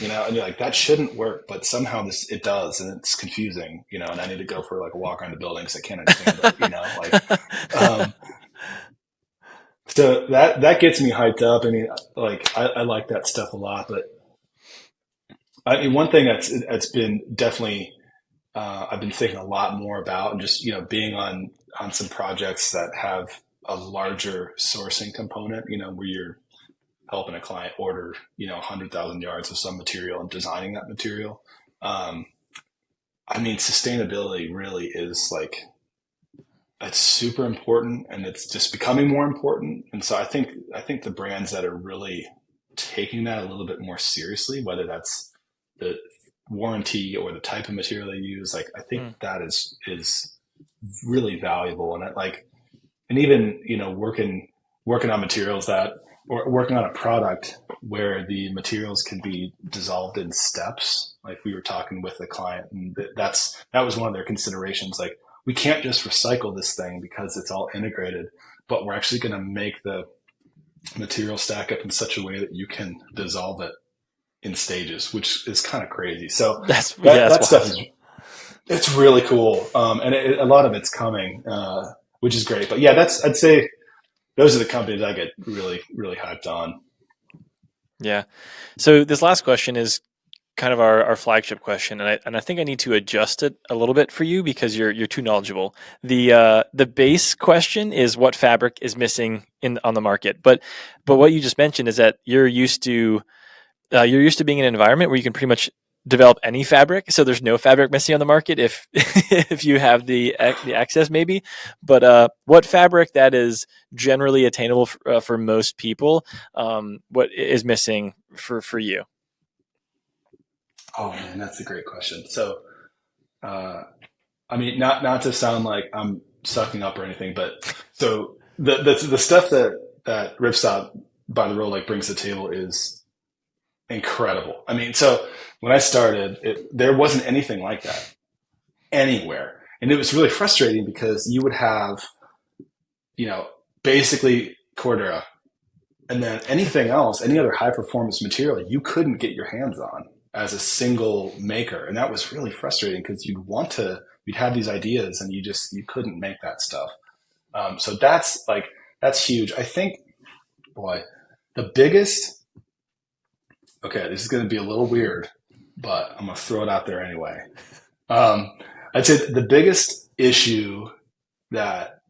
And you're like, that shouldn't work, but somehow it does, and it's confusing, and I need to go for like a walk around the building because I can't understand it, so that gets me hyped up. I mean, like, I like that stuff a lot, but I mean, one thing that's been definitely, I've been thinking a lot more about, and just, being on some projects that have a larger sourcing component, where you're helping a client order, 100,000 yards of some material and designing that material. I mean, sustainability really is like, it's super important, and it's just becoming more important. And so I think the brands that are really taking that a little bit more seriously, whether that's the warranty or the type of material they use, like, I think that is really valuable. And even, working on materials or working on a product where the materials can be dissolved in steps. Like, we were talking with a client, and that was one of their considerations. Like, we can't just recycle this thing because it's all integrated, but we're actually going to make the material stack up in such a way that you can dissolve it in stages, which is kind of crazy. So that stuff is, it's really cool. And a lot of it's coming, which is great. But yeah, I'd say those are the companies I get really, really hyped on.
Yeah. So this last question is kind of our flagship question, and I think I need to adjust it a little bit for you because you're too knowledgeable. The base question is what fabric is missing on the market, but what you just mentioned is that you're used to being in an environment where you can pretty much develop any fabric, so there's no fabric missing on the market if if you have the access maybe. But what fabric that is generally attainable for most people, what is missing for you?
Oh man, that's a great question. So, I mean, not to sound like I'm sucking up or anything, but so the stuff that Ripstop by the roll like brings to the table is incredible. I mean, so when I started, there wasn't anything like that anywhere, and it was really frustrating because you would have, basically Cordura, and then anything else, any other high performance material, you couldn't get your hands on as a single maker, and that was really frustrating because you'd have these ideas and you couldn't make that stuff. So that's huge. I think, boy, the biggest. Okay, this is going to be a little weird, but I'm going to throw it out there anyway. I'd say the biggest issue that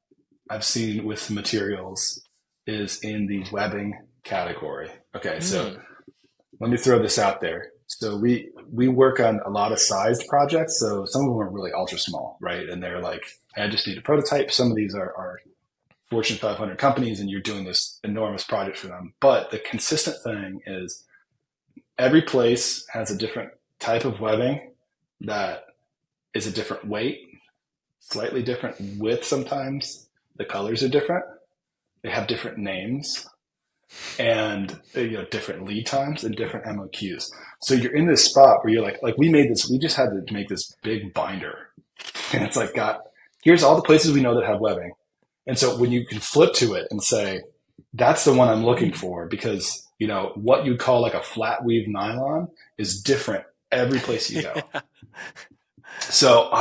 I've seen with materials is in the webbing category. Okay, so let me throw this out there. So we work on a lot of sized projects. So some of them are really ultra small, right? And they're like, I just need a prototype. Some of these are Fortune 500 companies, and you're doing this enormous project for them. But the consistent thing is every place has a different type of webbing that is a different weight, slightly different width sometimes. The colors are different. They have different names and different lead times and different MOQs. So you're in this spot where you're like we just had to make this big binder. And it's like, here's all the places we know that have webbing. And so when you can flip to it and say, that's the one I'm looking for, because what you'd call like a flat weave nylon is different every place you go.
Yeah.
So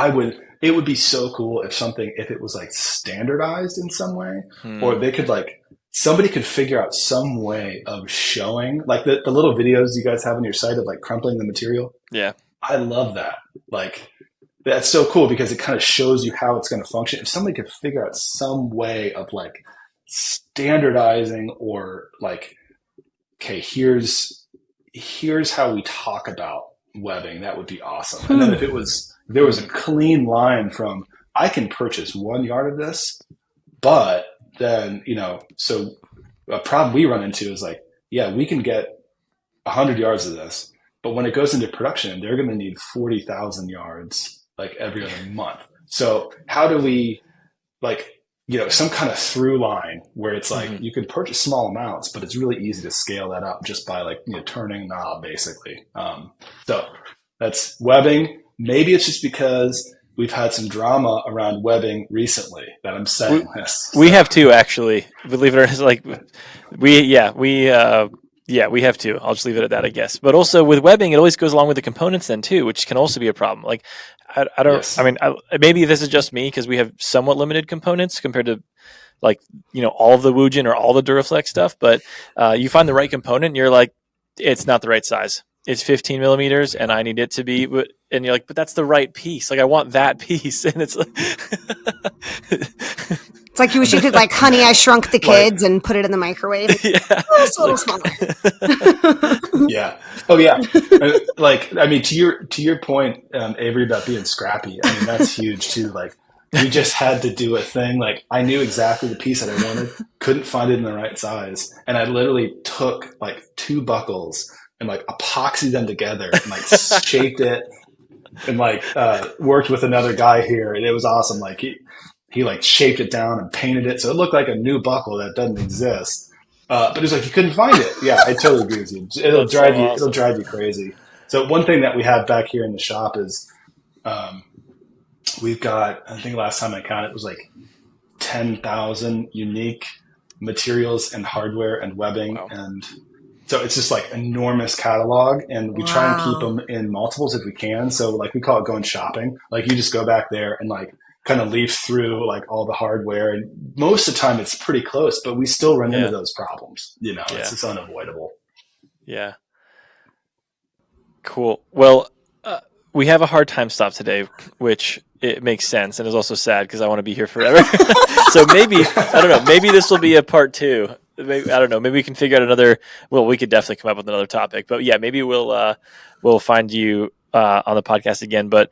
it would be so cool if it was like standardized in some way, or they could somebody could figure out some way of showing like the little videos you guys have on your site of like crumpling the material.
Yeah.
I love that. Like, that's so cool because it kind of shows you how it's going to function. If somebody could figure out some way of like standardizing or like, okay, here's how we talk about webbing, that would be awesome. And then if there was a clean line from, I can purchase 1 yard of this, but then, so a problem we run into is like, yeah, we can get 100 yards of this, but when it goes into production, they're going to need 40,000 yards like every other month. So how do we some kind of through line where it's like you can purchase small amounts, but it's really easy to scale that up just by turning a knob basically. So that's webbing. Maybe it's just because we've had some drama around webbing recently that I'm saying this.
We have too, actually. Believe it or not, we have too. I'll just leave it at that, I guess. But also with webbing, it always goes along with the components then too, which can also be a problem. Like, I don't. Yes. I mean, maybe this is just me because we have somewhat limited components compared to all of the Woojin or all the Duraflex stuff. But you find the right component, and you're like, it's not the right size. It's 15 millimeters, and I need it to be. And you're like, but that's the right piece. Like, I want that piece, and it's like.
It's like you wish you could Honey, I Shrunk the Kids and put it in the microwave. Yeah. Oh, it's a little smaller.
Yeah. Oh yeah. I mean, to your point, Avery, about being scrappy. I mean, that's huge too. Like, we just had to do a thing. Like, I knew exactly the piece that I wanted, couldn't find it in the right size, and I literally took 2 buckles and epoxied them together and shaped it, and worked with another guy here, and it was awesome. He shaped it down and painted it so it looked like a new buckle that doesn't exist. But it's you couldn't find it. Yeah, I totally agree with you. It'll drive you crazy. So one thing that we have back here in the shop is we've got, I think last time I counted, it was 10,000 unique materials and hardware and webbing. Wow. And so it's just enormous catalog, and we try and keep them in multiples if we can. So we call it going shopping. You just go back there and kind of leaf through all the hardware, and most of the time it's pretty close, but we still run into those problems. It's just unavoidable.
Yeah. Cool. Well, we have a hard time stop today, which it makes sense and is also sad because I want to be here forever. So maybe, I don't know, maybe this will be a part 2. Maybe, I don't know, maybe we can figure out another, well, we could definitely come up with another topic, but yeah, maybe we'll find you on the podcast again. But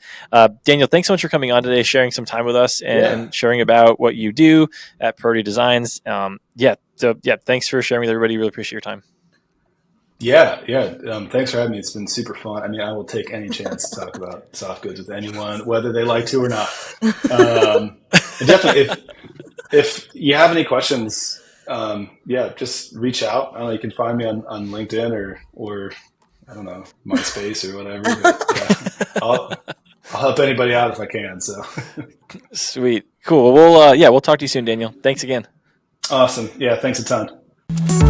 Daniel, thanks so much for coming on today, sharing some time with us and sharing about what you do at Priority Designs. Thanks for sharing with everybody. Really appreciate your time.
Yeah. Thanks for having me. It's been super fun. I mean, I will take any chance to talk about soft goods with anyone, whether they like to or not. And definitely, if you have any questions, just reach out. I don't know, you can find me on LinkedIn or I don't know, MySpace or whatever. But, I'll help anybody out if I can. So
sweet, cool. We'll talk to you soon, Daniel. Thanks again.
Awesome. Yeah, thanks a ton.